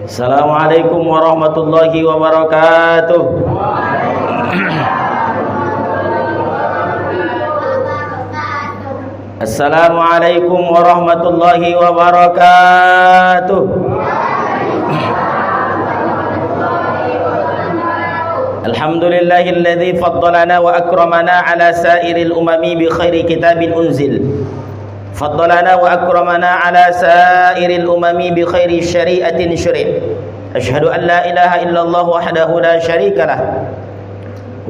Assalamualaikum warahmatullahi wabarakatuh. Assalamualaikum warahmatullahi wabarakatuh. Alhamdulillahilladzi faddalana wa akramana ala sairil umami bi khairi kitabin unzil. Faddalana wa akramana ala sairil umami bi khairi syari'atin syuri'. Asyhadu an la ilaha illallah wahdahu la syarika lah.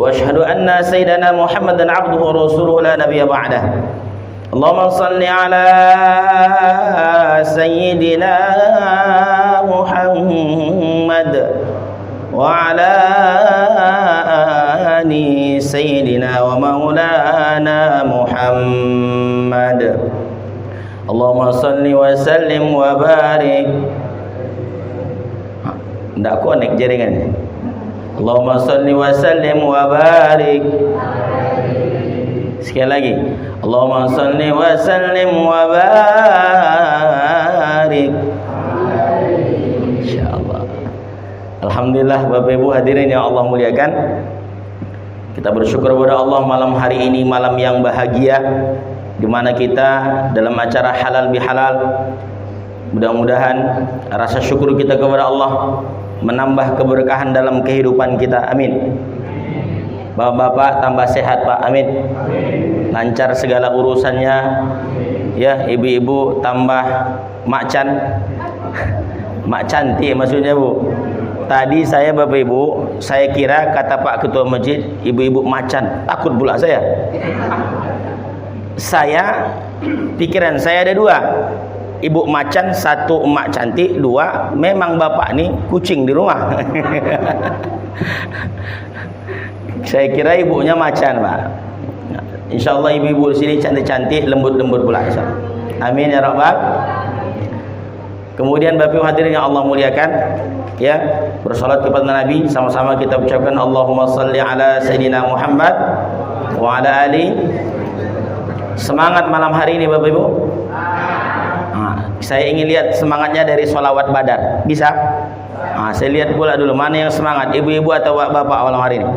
Wa asyhadu anna sayyidana Muhammadan abduhu wa rasuluhu la nabiyya ba'dah. Allahumma salli ala sayyidina Muhammad wa ala ali sayyidina wa maulana Muhammad. Allahumma salli wa sallim wa barik. Ndak connect jaringan. Allahumma salli wa sallim wa barik. Sekali lagi. Allahumma salli wa sallim wa barik. Insyaallah. Alhamdulillah Bapak Ibu hadirin yang Allah muliakan. Kita bersyukur kepada Allah malam hari ini, malam yang bahagia, di mana kita dalam acara halal bihalal. Mudah-mudahan rasa syukur kita kepada Allah menambah keberkahan dalam kehidupan kita. Amin. Bapak-bapak tambah sehat Pak. Amin. Lancar segala urusannya. Ya, ibu-ibu tambah macan. Mak cantik maksudnya Bu. Tadi saya Bapak Ibu, saya kira kata Pak Ketua Masjid, ibu-ibu macan. Takut pula saya. Pikiran saya ada dua. Ibu macan, satu emak cantik, dua memang bapak nih kucing di rumah. Saya kira ibunya macan Pak. InsyaAllah ibu-ibu di sini cantik-cantik, lembut-lembut pula. Amin ya Rabbal. Kemudian Bapak Ibu hadirin yang Allah muliakan, ya, bersolat kepada Nabi, sama-sama kita ucapkan Allahumma salli ala Sayyidina Muhammad wa ala ali. Semangat malam hari ini Bapak Ibu. Saya ingin lihat semangatnya dari sholawat badar. Bisa? Saya lihat pula dulu mana yang semangat, ibu-ibu atau bapak malam hari ini.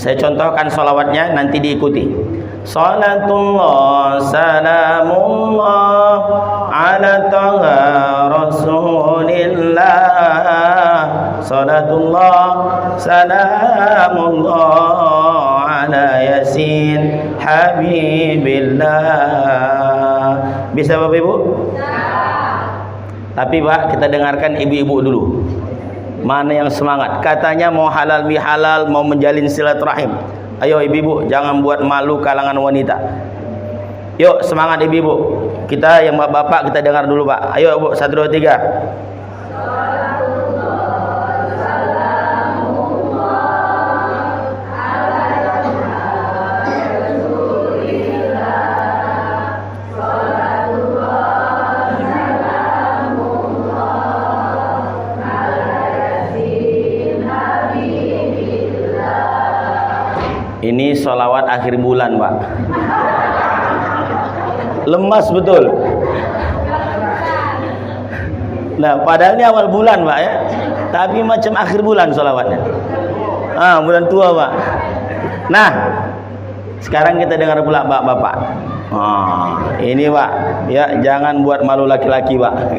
Saya contohkan sholawatnya, nanti diikuti. Salatullah salamullah ala taha rasulillah. Salatullah salamullah ala yasin habibillah. Bisa Bapak Ibu? Tapi Pak, kita dengarkan ibu-ibu dulu. Mana yang semangat? Katanya mau halal bihalal, mau menjalin silaturahim. Ayo ibu-ibu, jangan buat malu kalangan wanita. Yuk semangat ibu-ibu. Kita yang bapak kita dengar dulu Pak. Ayo Bu, 1 2 3. Ini sholawat akhir bulan Pak. Lemas betul. Nah padahal ini awal bulan Pak ya, tapi macam akhir bulan sholawatnya. Bulan tua Pak. Nah sekarang kita dengar pula bapak-bapak. Ini Pak ya, jangan buat malu laki-laki Pak.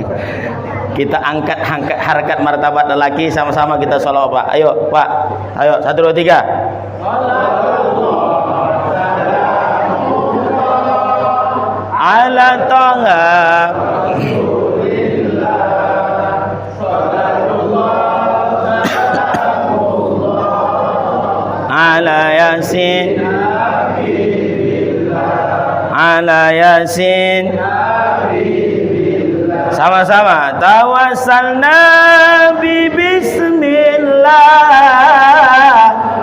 Kita angkat harkat martabat lelaki, sama-sama kita sholawat Pak. Ayo Pak, ayo 1 2 3. Ala taha ala yasin ala yasin. Sama-sama. Tawassalna bi bismillah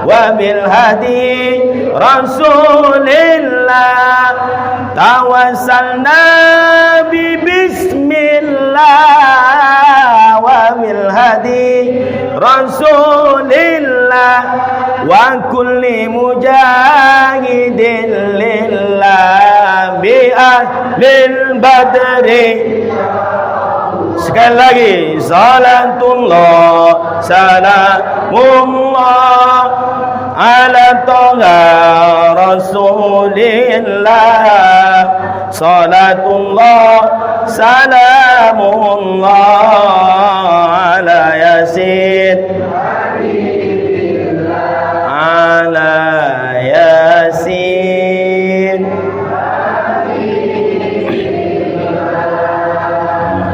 wa bil hadi rasulillah. Tawassalna bi bismillah wa bil hadi rasulillah wa kulli mujahidin lillah bi ahlil badri Sekali lagi, salatullah salamullah ala toha rasulillah. Salatullah salamullah ala yasin ala yasin.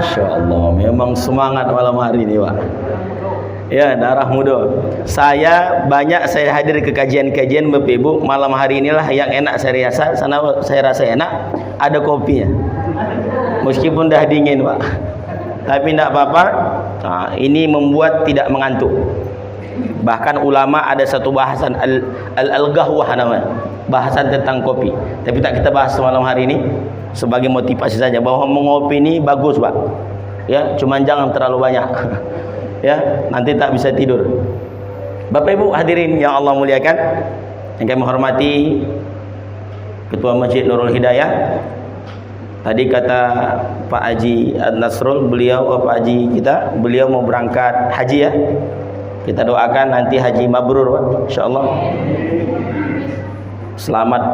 Masya Allah, memang semangat malam hari ini Pak. Ya, darah muda. Saya hadir ke kajian-kajian Bapak Ibu. Malam hari inilah yang enak saya rasa enak, ada kopinya. Meskipun dah dingin Pak, tapi tidak apa-apa. Nah, ini membuat tidak mengantuk. Bahkan ulama ada satu bahasan al-ghahwah namanya, bahasan tentang kopi. Tapi tak kita bahas malam hari ini, sebagai motivasi saja bahwa mengopi ini bagus Pak. Ya, cuman jangan terlalu banyak. Ya, nanti tak bisa tidur. Bapak Ibu hadirin yang Allah muliakan, yang kami hormati Ketua Masjid Nurul Hidayah. Tadi kata Pak Haji Ad-Nasrul, Pak Haji kita, beliau mau berangkat haji ya. Kita doakan nanti haji mabrur Pak, insyaallah. Selamat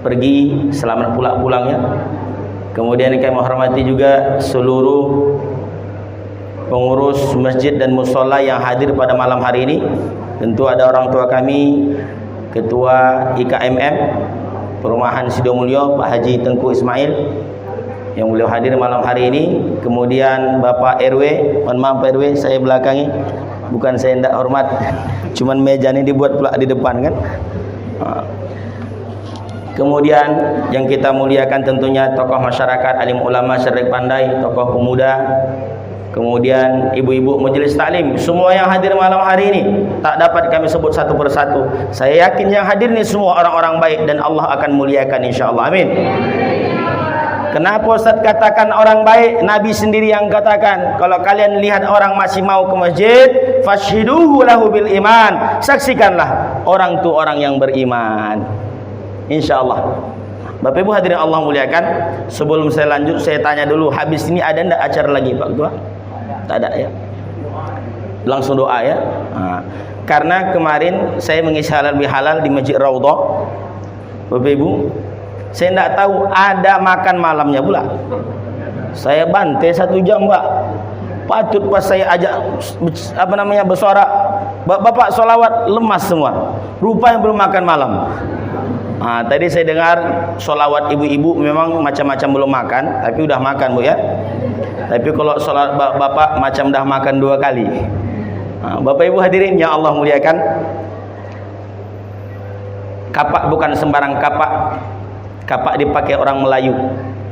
pergi, selamat pulangnya. Kemudian kami menghormati juga seluruh pengurus masjid dan musola yang hadir pada malam hari ini. Tentu ada orang tua kami, Ketua IKMM Perumahan Sidomulyo Pak Haji Tengku Ismail yang beliau hadir malam hari ini. Kemudian Bapak RW, mohon maaf Pak RW saya belakangi, bukan saya tidak hormat, cuman meja ini dibuat pula di depan kan. Kemudian yang kita muliakan tentunya tokoh masyarakat, alim ulama, cerdik pandai, tokoh pemuda, kemudian ibu-ibu majelis taklim, semua yang hadir malam hari ini tak dapat kami sebut satu persatu. Saya yakin yang hadir ini semua orang-orang baik dan Allah akan muliakan insyaallah. Amin. Kenapa Ustaz katakan orang baik? Nabi sendiri yang katakan, kalau kalian lihat orang masih mau ke masjid, fashhiduhu lahu bil iman. Saksikanlah orang itu orang yang beriman. Insyaallah. Bapak Ibu hadirin Allah muliakan, sebelum saya lanjut saya tanya dulu, habis ini ada enggak acara lagi Pak Ketua? Tak ada ya. Langsung doa ya. Nah, karena kemarin saya mengisi halal bihalal di Masjid Raudhah. Bapak Ibu, saya tidak tahu ada makan malamnya pula. Saya bantai 1 jam Pak. Patut pas saya ajak bersorak, Bapak sholawat lemas semua. Rupanya belum makan malam. Nah, tadi saya dengar sholawat ibu-ibu memang macam-macam belum makan, tapi udah makan Bu ya. Tapi kalau sholat Bapak macam dah makan 2 kali. Nah, Bapak Ibu hadirin yang Allah muliakan, kapak bukan sembarang kapak. Kapak dipakai orang Melayu.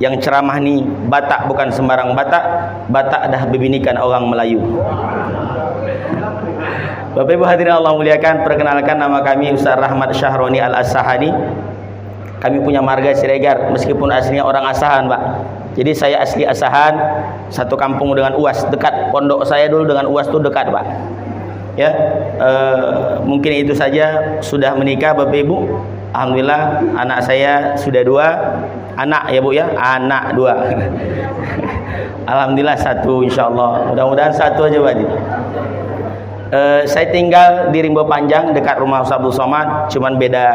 Yang ceramah ni Batak bukan sembarang Batak. Batak dah bebinikan orang Melayu. Bapak Ibu hadirin Allah muliakan, perkenalkan nama kami Ustaz Rahmat Syahroni Al-Asahani. Kami punya marga Siregar, meskipun aslinya orang Asahan Pak. Jadi saya asli Asahan, satu kampung dengan UAS, dekat. Pondok saya dulu dengan UAS itu dekat Pak. Ya, mungkin itu saja. Sudah menikah Bapak Ibu. Alhamdulillah anak saya sudah 2 anak ya Bu ya, anak 2. Alhamdulillah 1 insyaallah. Mudah-mudahan 1 aja Pak. Saya tinggal di Rimbo Panjang dekat rumah Ustaz Abdul Somad, cuman beda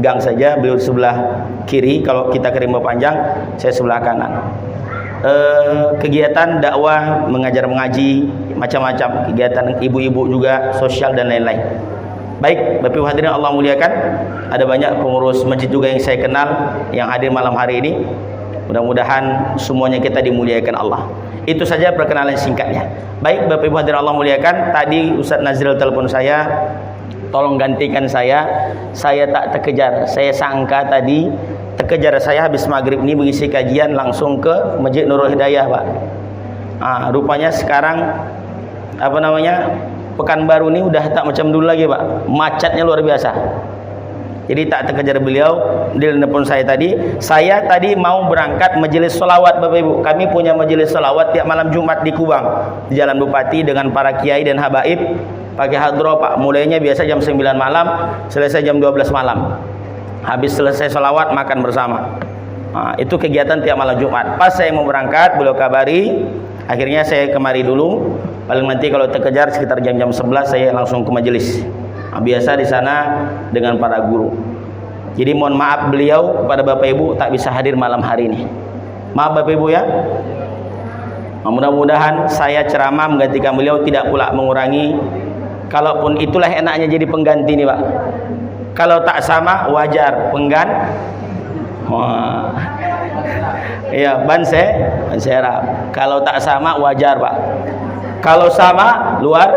gang saja. Beliau sebelah kiri kalau kita ke Rimbo Panjang, saya sebelah kanan. Kegiatan dakwah, mengajar mengaji, macam-macam kegiatan, ibu-ibu juga, sosial dan lain-lain. Baik, Bapak Ibu hadirin Allah muliakan, ada banyak pengurus masjid juga yang saya kenal yang hadir malam hari ini. Mudah-mudahan semuanya kita dimuliakan Allah. Itu saja perkenalan singkatnya. Baik, Bapak Ibu hadirin Allah muliakan, tadi Ustaz Nazril telepon saya, tolong gantikan saya tak terkejar. Saya sangka tadi terkejar, saya habis maghrib ini mengisi kajian langsung ke Masjid Nurul Hidayah Pak. Rupanya sekarang Pekanbaru ini udah tak macam dulu lagi Pak, macetnya luar biasa. Jadi tak terkejar beliau. Dia nelpon saya tadi mau berangkat majelis sholawat Bapak Ibu. Kami punya majelis sholawat tiap malam Jumat di Kubang, di Jalan Bupati, dengan para kiai dan habaib. Pakai hadroh Pak, mulainya biasa jam 9 malam, selesai jam 12 malam. Habis selesai sholawat makan bersama. Itu kegiatan tiap malam Jumat. Pas saya mau berangkat, beliau kabari. Akhirnya saya kemari dulu. Paling nanti kalau terkejar sekitar jam-jam 11 saya langsung ke majelis. Biasa di sana dengan para guru. Jadi mohon maaf beliau kepada Bapak Ibu tak bisa hadir malam hari ini. Maaf Bapak Ibu ya. Mudah-mudahan saya ceramah menggantikan beliau, tidak pula mengurangi. Kalaupun itulah enaknya jadi pengganti nih Pak. Kalau tak sama wajar iya ban serap. Kalau tak sama wajar Pak. Kalau sama luar.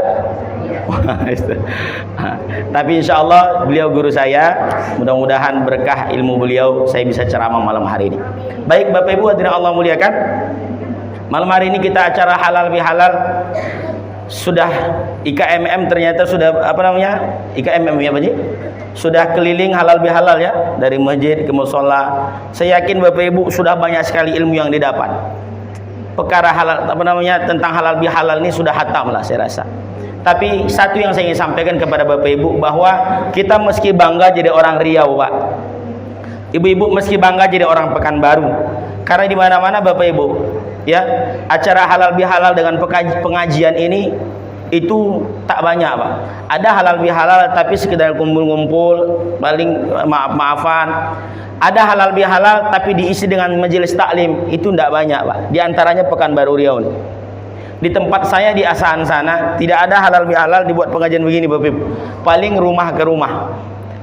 Tapi insya Allah beliau guru saya. Mudah-mudahan berkah ilmu beliau saya bisa ceramah malam hari ini. Baik Bapak Ibu hadirin Allah muliakan. Malam hari ini kita acara halal bihalal. Sudah IKMM ternyata sudah IKMM ya Pak Ji? Sudah keliling halal bihalal ya, dari masjid ke mushola. Saya yakin Bapak Ibu sudah banyak sekali ilmu yang didapat. Perkara halal tentang halal bihalal ini sudah hatam lah saya rasa. Tapi satu yang saya ingin sampaikan kepada Bapak Ibu, bahwa kita meski bangga jadi orang Riau Pak. Ibu-ibu meski bangga jadi orang Pekanbaru. Karena di mana-mana Bapak Ibu ya, acara halal bihalal dengan pengajian ini itu tak banyak Pak. Ada halal bihalal tapi sekedar kumpul-kumpul, paling maaf-maafan. Ada halal bihalal tapi diisi dengan majelis taklim, itu tidak banyak Pak. Di antaranya Pekanbaru Riau. Di tempat saya di Asahan sana tidak ada halal bihalal dibuat pengajian begini Bapak Ibu. Paling rumah ke rumah.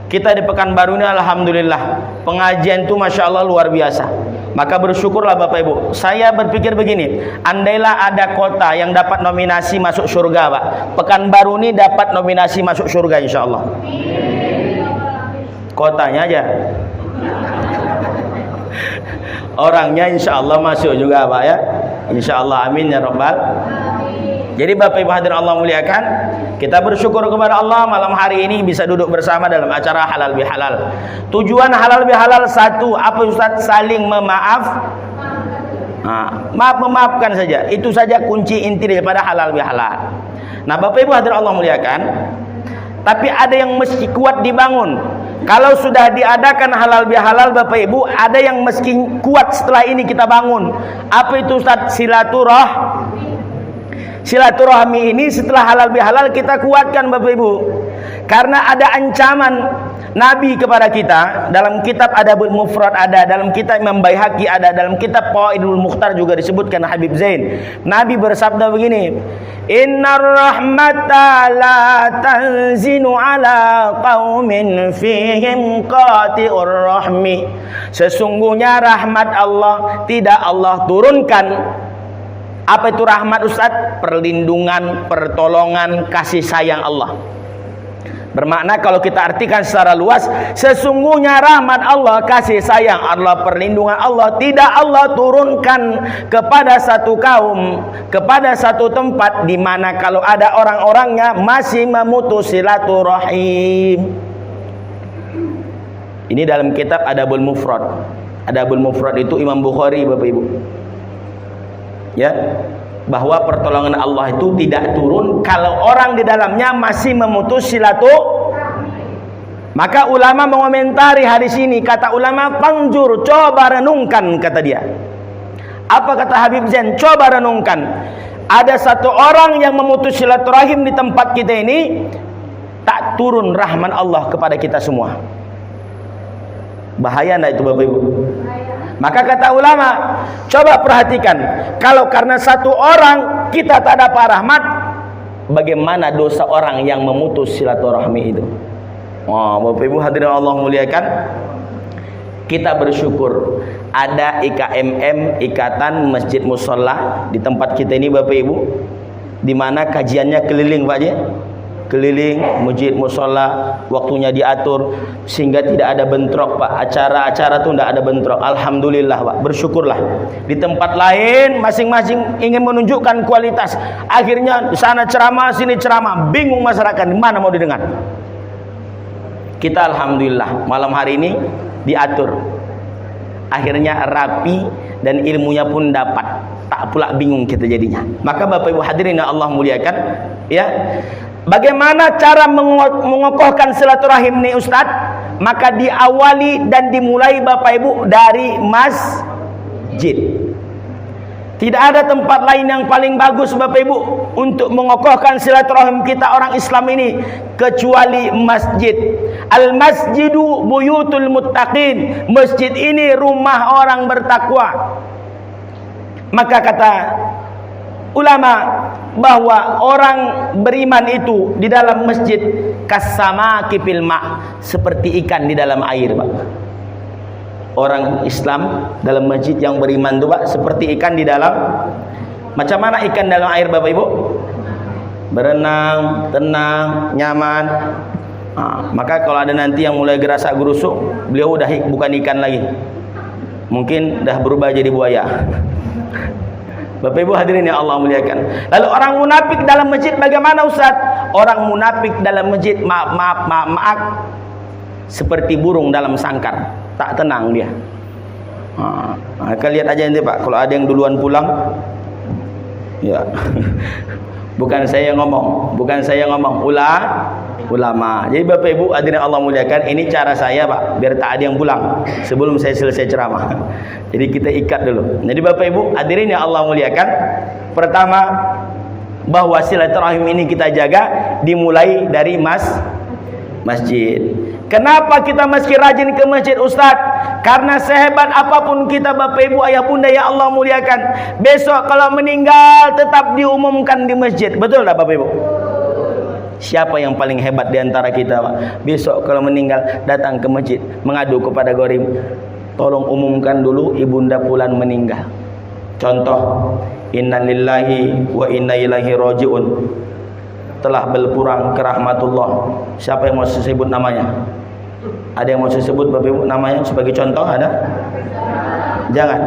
Kita di Pekanbaru ini alhamdulillah pengajian itu masya Allah luar biasa. Maka bersyukurlah Bapak Ibu. Saya berpikir begini, andailah ada kota yang dapat nominasi masuk surga Pak, Pekanbaru ini dapat nominasi masuk surga insya Allah. Kotanya aja, orangnya insya Allah masuk juga Pak ya. Insya Allah amin ya rabbal. Jadi Bapak Ibu hadirin Allah muliakan, kita bersyukur kepada Allah malam hari ini bisa duduk bersama dalam acara halal bihalal. Tujuan halal bihalal satu, apa Ustaz? Saling memaaf. Memaafkan saja. Itu saja kunci inti daripada halal bihalal. Nah Bapak Ibu hadirin Allah muliakan, tapi ada yang mesti kuat dibangun. Kalau sudah diadakan halal bihalal Bapak Ibu, ada yang mesti kuat setelah ini kita bangun. Apa itu Ustaz? Silaturahmi ini setelah halal bihalal kita kuatkan Bapak Ibu. Karena ada ancaman Nabi kepada kita. Dalam kitab Adabul Mufrad ada, dalam kitab Imam Baihaqi ada, dalam kitab Qawaidul Mukhtar juga disebutkan Habib Zain. Nabi bersabda begini, Innar rahmata la tanzinu ala qaumin fihim qati'ur rahmi. Sesungguhnya rahmat Allah tidak Allah turunkan. Apa itu rahmat Ustaz? Perlindungan, pertolongan, kasih sayang Allah. Bermakna kalau kita artikan secara luas, sesungguhnya rahmat Allah, kasih sayang Allah, perlindungan Allah tidak Allah turunkan kepada satu kaum, kepada satu tempat di mana kalau ada orang-orangnya masih memutus silaturahim. Ini dalam kitab Adabul Mufrad. Adabul Mufrad itu Imam Bukhari Bapak Ibu. Ya, bahwa pertolongan Allah itu tidak turun kalau orang di dalamnya masih memutus silaturahim. Maka ulama mengomentari hadis ini, kata ulama, panjur, coba renungkan, kata dia. Apa kata Habib Zain? Coba renungkan. Ada satu orang yang memutus silaturahim di tempat kita ini, tak turun rahman Allah kepada kita semua. Bahaya enggak itu Bapak Ibu? Maka kata ulama, coba perhatikan, kalau karena satu orang kita tak dapat rahmat, bagaimana dosa orang yang memutus silaturahmi itu? Bapak Ibu hadirin Allah muliakan, kita bersyukur ada IKMM, Ikatan Masjid Mushola di tempat kita ini Bapak Ibu, di mana kajiannya keliling Pak Ji. Keliling masjid mushola, waktunya diatur sehingga tidak ada bentrok Pak. Acara-acara tuh tidak ada bentrok. Alhamdulillah Pak, bersyukurlah. Di tempat lain masing-masing ingin menunjukkan kualitas, akhirnya di sana ceramah, sini ceramah, bingung masyarakat di mana mau didengar. Kita alhamdulillah malam hari ini diatur, akhirnya rapi dan ilmunya pun dapat, tak pula bingung kita jadinya. Maka Bapak Ibu hadirin yang Allah muliakan ya, bagaimana cara mengokohkan silaturahim nih Ustaz? maka diawali dan dimulai Bapak Ibu dari masjid. Tidak ada tempat lain yang paling bagus Bapak Ibu untuk mengokohkan silaturahim kita orang Islam ini kecuali masjid. Al-masjidu buyutul muttaqin. Masjid ini rumah orang bertakwa. Maka kata ulama bahwa orang beriman itu di dalam masjid kasamaki fil ma, seperti ikan di dalam air, Pak. Orang Islam dalam masjid yang beriman itu, Pak, seperti ikan di dalam. Macam mana ikan dalam air Bapak Ibu? Berenang, tenang, nyaman. Maka kalau ada nanti yang mulai gerasak gerusuk, beliau udah bukan ikan lagi, mungkin dah berubah jadi buaya. Bapak Ibu hadirin yang Allah muliakan. Lalu orang munafik dalam masjid bagaimana Ustaz? Orang munafik dalam masjid maaf seperti burung dalam sangkar, tak tenang dia. Kalian lihat aja nanti Pak, kalau ada yang duluan pulang, ya. Bukan saya yang ngomong, ulama. Jadi Bapak Ibu hadirin Allah muliakan, ini cara saya Pak, biar tak ada yang pulang sebelum saya selesai ceramah. Jadi kita ikat dulu. Jadi Bapak Ibu hadirin yang Allah muliakan, pertama bahwa silaturahim ini kita jaga dimulai dari masjid. Kenapa kita mesti rajin ke masjid Ustaz? Karena sehebat apapun kita Bapak Ibu ayah bunda ya Allah muliakan, besok kalau meninggal tetap diumumkan di masjid. Betul tak Bapak Ibu? Siapa yang paling hebat di antara kita, Pak? Besok kalau meninggal datang ke masjid mengadu kepada Gorim, tolong umumkan dulu ibunda fulan meninggal. Contoh, innalillahi wa inna ilaihi rajiun, telah berpulang ke rahmatullah. Siapa yang mau disebut namanya? Ada yang mau disebut Bapak Ibu namanya sebagai contoh? Ada? Jangan.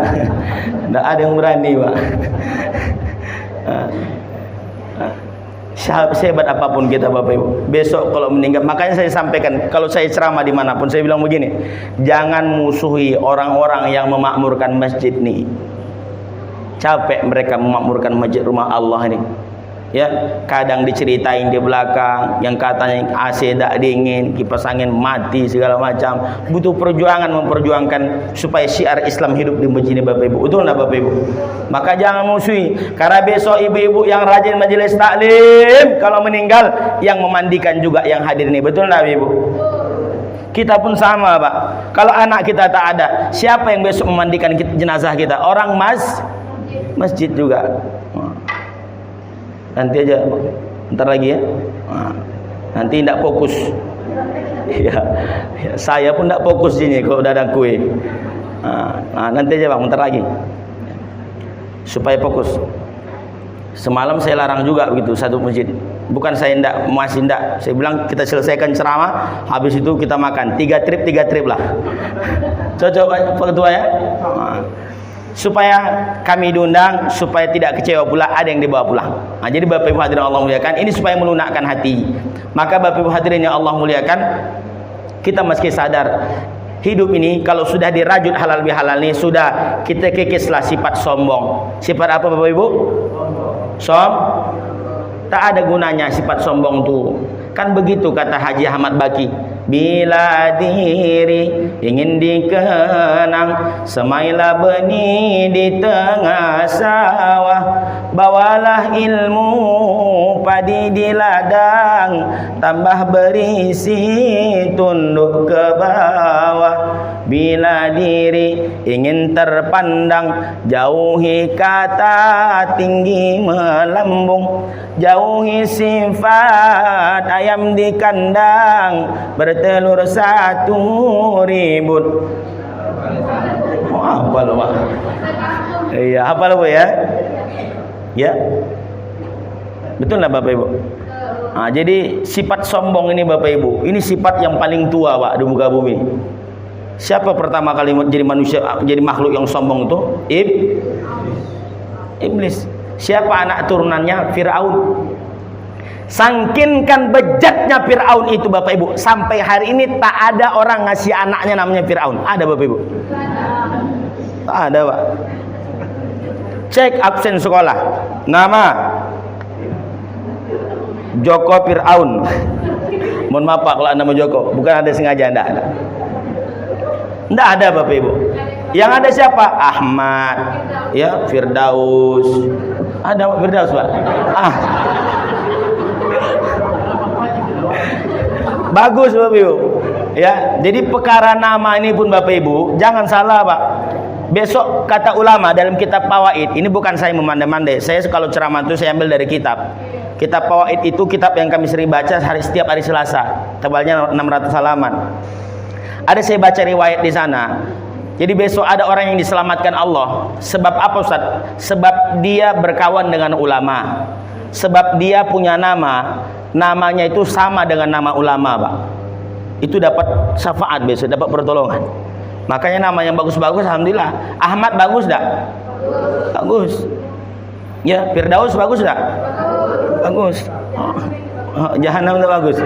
Tidak ada yang berani, Pak. Sehebat apapun kita Bapak Ibu, besok kalau meninggal, makanya saya sampaikan kalau saya ceramah dimanapun saya bilang begini, jangan musuhi orang-orang yang memakmurkan masjid nih. Capek mereka memakmurkan masjid rumah Allah ini. Ya, kadang diceritain di belakang yang katanya AC tak dingin, kipas angin mati segala macam. Butuh perjuangan memperjuangkan supaya syiar Islam hidup di masjid ini Bapak Ibu. Betul enggak Bapak Ibu? Maka jangan musuhi, karena besok ibu-ibu yang rajin majelis taklim kalau meninggal yang memandikan juga yang hadir ini. Betul enggak Ibu? Kita pun sama, Pak. Kalau anak kita tak ada, siapa yang besok memandikan jenazah kita? Orang masjid juga. Nanti aja, ntar lagi ya. Nanti tidak fokus. Ya, saya pun tidak fokus sini kalau udah ada kue. Nanti aja Bang, ntar lagi. Supaya fokus. Semalam saya larang juga begitu satu masjid. Bukan saya masih tidak. Saya bilang kita selesaikan ceramah, habis itu kita makan. 3 trip lah. Cocok Pak Ketua ya? Supaya kami diundang, supaya tidak kecewa pula ada yang dibawa pulang. Jadi Bapak Ibu hadirin Allah muliakan, ini supaya melunakkan hati. Maka Bapak Ibu hadirin yang Allah muliakan, kita mesti sadar hidup ini kalau sudah dirajut halal bihalal ini, sudah kita kikislah sifat sombong. Sifat apa Bapak Ibu? Tak ada gunanya sifat sombong tuh. Kan begitu kata Haji Ahmad Baki, bila diri ingin dikenang, semailah benih di tengah sawah, bawalah ilmu padi di ladang, tambah berisi tunduk ke bawah. Bila diri ingin terpandang, jauhi kata tinggi melambung, jauhi sifat ayam di kandang, bertelur 1 ribut. Hafal Pak? Iya, hafal Bu ya? Ya. Betul lah Bapak Ibu? Jadi sifat sombong ini Bapak Ibu, ini sifat yang paling tua Pak di muka bumi. Siapa pertama kali jadi manusia, jadi makhluk yang sombong itu? Iblis. Siapa anak turunannya? Fir'aun. Sangkinkan bejatnya Fir'aun itu Bapak Ibu, sampai hari ini tak ada orang ngasih anaknya namanya Fir'aun. Ada Bapak Ibu? Tak ada Pak. Cek absen sekolah, nama Joko Fir'aun. Mohon maaf Pak kalau nama Joko, bukan ada sengaja, enggak ada. Enggak ada Bapak Ibu. Yang ada siapa? Ahmad, ya, Firdaus. Ada Firdaus, Pak? Bagus Bapak Ibu. Ya, jadi perkara nama ini pun Bapak Ibu, jangan salah Pak. Besok kata ulama dalam kitab Fawaid, ini bukan saya memandai-mandai. Saya kalau ceramah itu saya ambil dari kitab. Kitab Fawaid itu kitab yang kami sering baca setiap hari Selasa. Tebalnya 600 halaman. Ada saya baca riwayat di sana. Jadi besok ada orang yang diselamatkan Allah. Sebab apa Ustaz? Sebab dia berkawan dengan ulama. Sebab dia punya nama. Namanya itu sama dengan nama ulama Pak. Itu dapat syafaat besok, dapat pertolongan. Makanya nama yang bagus-bagus alhamdulillah. Ahmad bagus tak? Bagus. Ya, Firdaus bagus tak? Bagus. Jahanam tak bagus.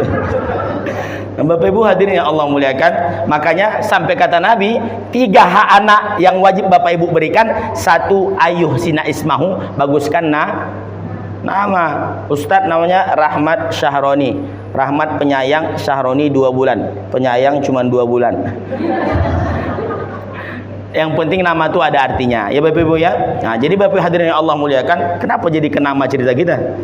Bapak Ibu hadirin yang Allah muliakan, makanya sampai kata Nabi, 3 hak anak yang wajib Bapak Ibu berikan. 1, ayuh sina ismahu, baguskan nama. Ustadz namanya Rahmat Syahroni. Rahmat penyayang, Syahroni 2 bulan. Penyayang cuma 2 bulan. Yang penting nama itu ada artinya. Ya Bapak Ibu ya. Nah, jadi Bapak Ibu hadirin yang Allah muliakan, kenapa jadi ke nama cerita kita?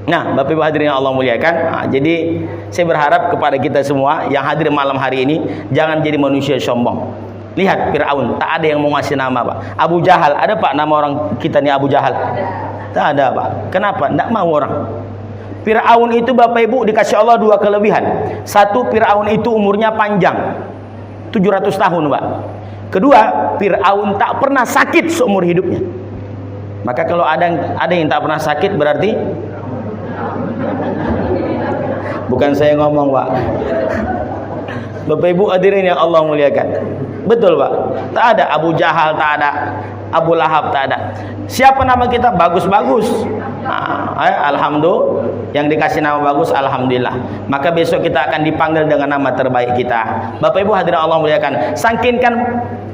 Nah, Bapak Ibu hadirin yang Allah muliakan, jadi saya berharap kepada kita semua yang hadir malam hari ini, jangan jadi manusia sombong. Lihat Fir'aun, tak ada yang mau ngasih nama Pak. Abu Jahal, ada Pak nama orang kita nih Abu Jahal? Tak ada Pak. Kenapa? Tak mau orang. Fir'aun itu Bapak Ibu dikasih Allah 2 kelebihan. 1, Fir'aun itu umurnya panjang, 700 tahun Pak. Kedua, Fir'aun tak pernah sakit seumur hidupnya. Maka kalau ada yang tak pernah sakit berarti bukan saya ngomong Pak. Bapak Ibu hadirin yang Allah muliakan. Betul Pak. Tak ada Abu Jahal, tak ada Abu Lahab, tak ada. Siapa nama kita? Bagus-bagus. Alhamdulillah. Yang dikasih nama bagus, alhamdulillah. Maka besok kita akan dipanggil dengan nama terbaik kita. Bapak Ibu hadirin Allah muliakan. Sangkinkan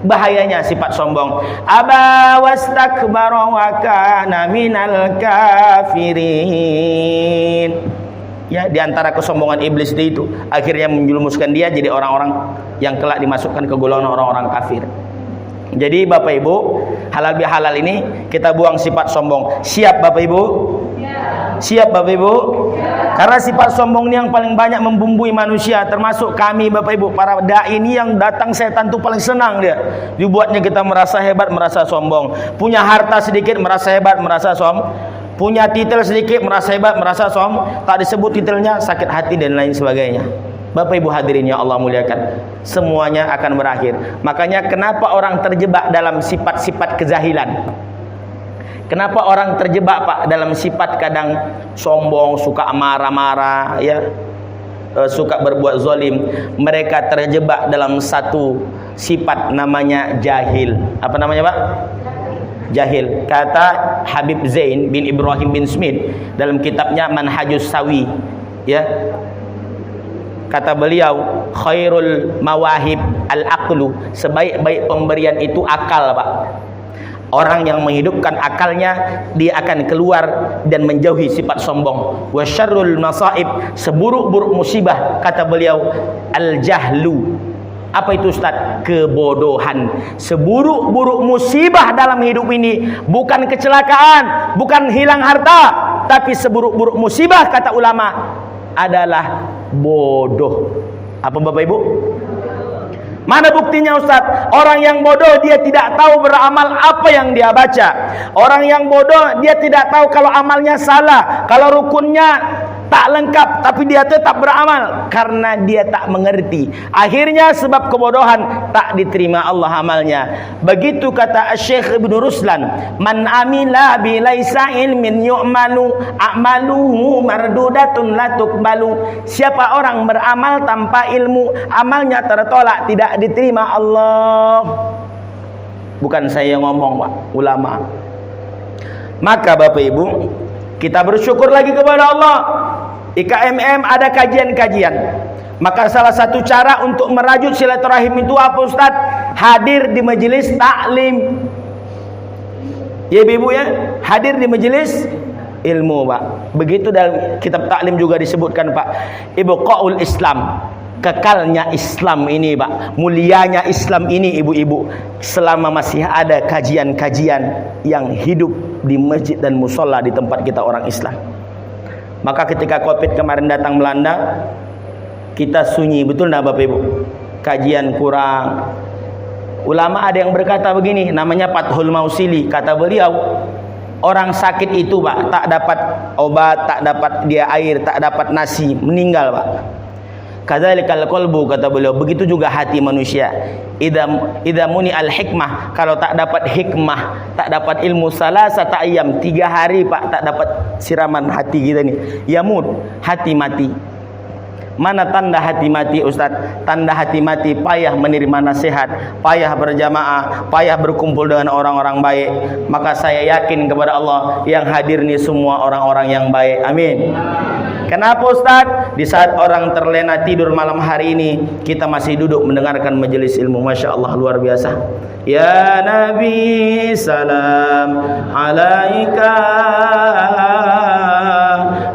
bahayanya sifat sombong. Aba wastakbara wa kana minal kafirin. Ya, di antara kesombongan iblis itu akhirnya menjerumuskan dia jadi orang-orang yang kelak dimasukkan ke golongan orang-orang kafir. Jadi Bapak Ibu, halal bihalal ini kita buang sifat sombong. Siap Bapak Ibu? Siap Bapak Ibu? Karena sifat sombong ini yang paling banyak membumbui manusia, termasuk kami Bapak Ibu, para dai ini yang datang setan tuh paling senang dia. Dibuatnya kita merasa hebat, merasa sombong. Punya harta sedikit merasa hebat, merasa sombong. Punya titel sedikit merasa hebat, merasa sombong. Tak disebut titelnya, sakit hati dan lain sebagainya. Bapak Ibu hadirin yang Allah muliakan, semuanya akan berakhir. Makanya kenapa orang terjebak dalam sifat-sifat kejahilan? Kenapa orang terjebak Pak dalam sifat kadang sombong, suka marah-marah, ya, suka berbuat zalim? Mereka terjebak dalam satu sifat namanya jahil. Apa namanya Pak? Jahil. Kata Habib Zain bin Ibrahim bin Smith dalam kitabnya Manhajus Sawi, ya, kata beliau, khairul mawahib al-aqlu, sebaik-baik pemberian itu akal Pak. Orang yang menghidupkan akalnya, dia akan keluar dan menjauhi sifat sombong. Wa syarrul masaib, seburuk-buruk musibah, kata beliau, al-jahlu. Apa itu Ustaz? Kebodohan. Seburuk-buruk musibah dalam hidup ini bukan kecelakaan, bukan hilang harta, tapi seburuk-buruk musibah kata ulama adalah bodoh. Apa Bapak Ibu? Mana buktinya Ustaz? Orang yang bodoh dia tidak tahu beramal apa yang dia baca. Orang yang bodoh dia tidak tahu kalau amalnya salah, kalau rukunnya tak lengkap, tapi dia tetap beramal karena dia tak mengerti. Akhirnya sebab kebodohan tak diterima Allah amalnya. Begitu kata Syekh Ibn Ruslan, man amila bi laisa ilmin yu'malu a'maluhu mardudatun la tuqbalu. Siapa orang beramal tanpa ilmu, amalnya tertolak, tidak diterima Allah. Bukan saya yang ngomong Pak, ulama. Maka Bapak Ibu, kita bersyukur lagi kepada Allah. IKMM ada kajian-kajian. Maka salah satu cara untuk merajut silaturahim itu apa Ustaz? Hadir di majelis taklim. Ya Ibu ya, hadir di majelis ilmu Pak. Begitu dalam kitab taklim juga disebutkan Pak. Ibqaul Islam. kekalnya Islam ini, Pak, mulianya Islam ini, ibu-ibu, selama masih ada kajian-kajian yang hidup di masjid dan musola di tempat kita orang Islam. Maka ketika Covid kemarin datang melanda, kita sunyi, betul enggak Bapak Ibu? Kajian kurang. Ulama ada yang berkata begini, namanya Fathul Mausili, kata beliau, orang sakit itu, Pak, tak dapat obat, tak dapat dia air, tak dapat nasi, meninggal, Pak. Kadzalikal qalbu, kata beliau, begitu juga hati manusia. Idza muni al hikmah, kalau tak dapat hikmah, tak dapat ilmu, salasata ayyam, 3 hari, Pak, tak dapat siraman hati kita nih, yamut, hati mati. Mana tanda hati mati, Ustaz? Tanda hati mati, payah menerima nasihat, payah berjamaah, payah berkumpul dengan orang-orang baik. Maka saya yakin kepada Allah, yang hadir ini semua orang-orang yang baik. Amin. Kenapa, Ustaz? Di saat orang terlena tidur malam hari ini, kita masih duduk mendengarkan majelis ilmu. Masya Allah, luar biasa. Ya Nabi, salam alaika.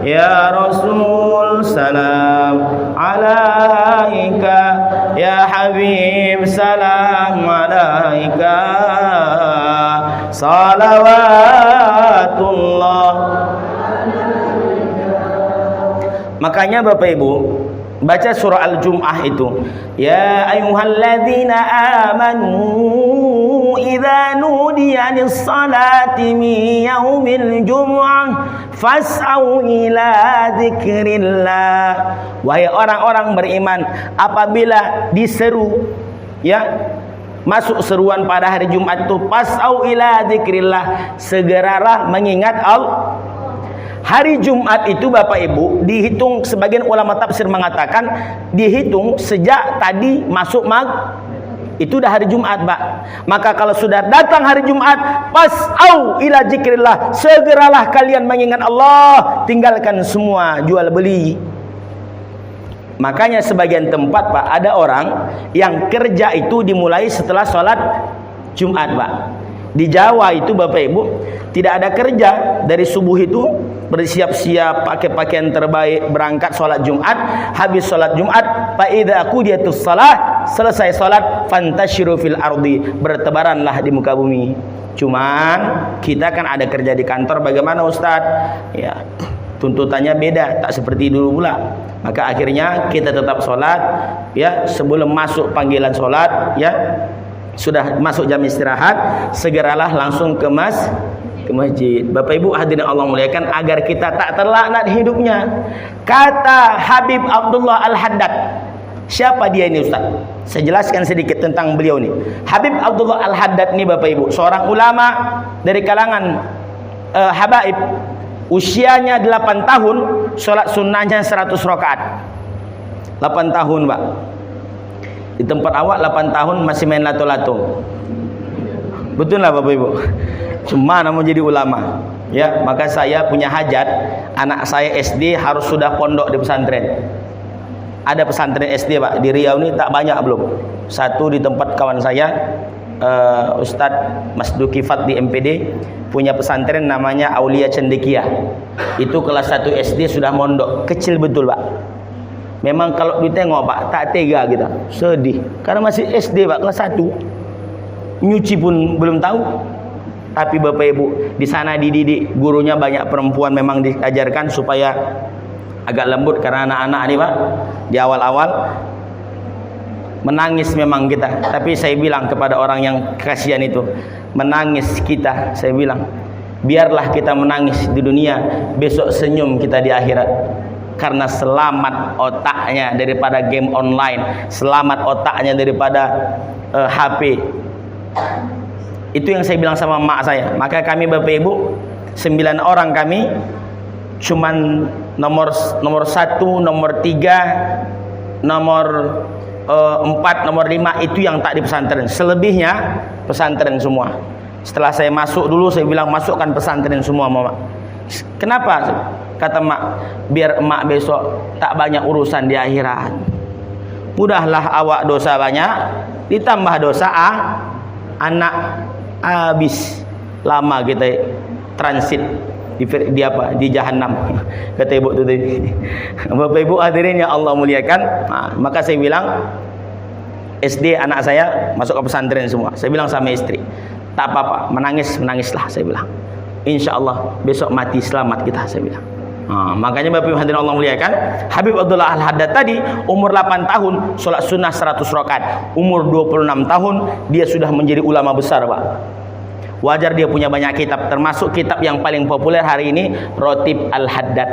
Ya Rasul, salam alaika. Ya Habib, salam alaika. Salawatullah. Makanya Bapak Ibu, baca surah Al-Jum'ah itu, ya ayyuhalladzina amanu idza nudiya lis-salati min yaumil jum'ah fas'au ila dzikrillah. Wahai orang-orang beriman, apabila diseru, ya, masuk seruan pada hari Jumat itu, fas'au ila dzikrillah, segeralah mengingat Allah. Hari Jumat itu Bapak Ibu dihitung, sebagian ulama tafsir mengatakan dihitung sejak tadi masuk itu udah hari Jumat, Pak. Maka kalau sudah datang hari Jumat, fas'au ila dzikrillah, segeralah kalian mengingat Allah, tinggalkan semua jual beli. Makanya sebagian tempat, Pak, ada orang yang kerja itu dimulai setelah sholat Jumat, Pak. Di Jawa itu Bapak Ibu tidak ada kerja dari subuh itu, bersiap-siap pakai pakaian terbaik, berangkat sholat Jumat. Habis sholat Jumat, fa idza qudiyatus shalah, selesai sholat, fantashiru fil ardi, bertebaranlah di muka bumi. Cuman kita kan ada kerja di kantor, bagaimana Ustadz? Ya, tuntutannya beda, tak seperti dulu pula. Maka akhirnya kita tetap sholat, ya, sebelum masuk panggilan sholat, ya, sudah masuk jam istirahat, segeralah langsung ke masjid. Bapak Ibu hadirin Allah muliakan, agar kita tak terlaknat hidupnya. Kata Habib Abdullah Al-Haddad. Siapa dia ini, Ustaz? Saya jelaskan sedikit tentang beliau ini. Habib Abdullah Al-Haddad ini Bapak Ibu, seorang ulama dari kalangan habaib. Usianya 8 tahun, sholat sunnahnya 100 rakaat. 8 tahun, Pak. Di tempat awak 8 tahun masih main lato-lato. Betul lah Bapak Ibu. Cuma mau jadi ulama, ya. Maka saya punya hajat, anak saya SD harus sudah pondok di pesantren. Ada pesantren SD, Pak, di Riau ini tak banyak belum. Satu di tempat kawan saya, Ustadz Mas Duki Fat di MPD, punya pesantren namanya Aulia Cendekia. Itu kelas 1 SD sudah mondok, kecil betul, Pak. Memang kalau ditengok, Pak, tak tega kita, sedih. Karena masih SD, Pak, kelas 1. Nyuci pun belum tahu. Tapi Bapak Ibu, di sana dididik, gurunya banyak perempuan, memang diajarkan supaya agak lembut. Karena anak-anak ini, Pak, di awal-awal menangis memang kita. Tapi saya bilang kepada orang yang kasihan itu, menangis kita, saya bilang, biarlah kita menangis di dunia, besok senyum kita di akhirat. Karena selamat otaknya daripada game online, selamat otaknya daripada HP. Itu yang saya bilang sama mak saya. Maka kami Bapak Ibu 9 orang kami, cuman nomor 1, nomor 3, nomor 4, nomor 5 itu yang tak di pesantren. Selebihnya pesantren semua. Setelah saya masuk dulu, saya bilang masukkan pesantren semua, Mama. Kenapa? Kata mak, biar emak besok tak banyak urusan di akhirat. Mudahlah awak dosa banyak, ditambah dosa anak, habis lama kita transit. di apa? Di jahanam. Kata ibu tu tadi. Bapak Ibu hadirin yang Allah muliakan, maka saya bilang SD anak saya masuk ke pesantren semua. Saya bilang sama istri, tak apa-apa, menangislah saya bilang. Insyaallah besok mati selamat kita, saya bilang. Makanya Bapak Ibu hadirin Allah muliakan, Habib Abdullah Al-Haddad tadi umur 8 tahun sholat sunnah 100 rakaat, umur 26 tahun dia sudah menjadi ulama besar, Pak. Wajar dia punya banyak kitab, termasuk kitab yang paling populer hari ini, Ratib Al-Haddad.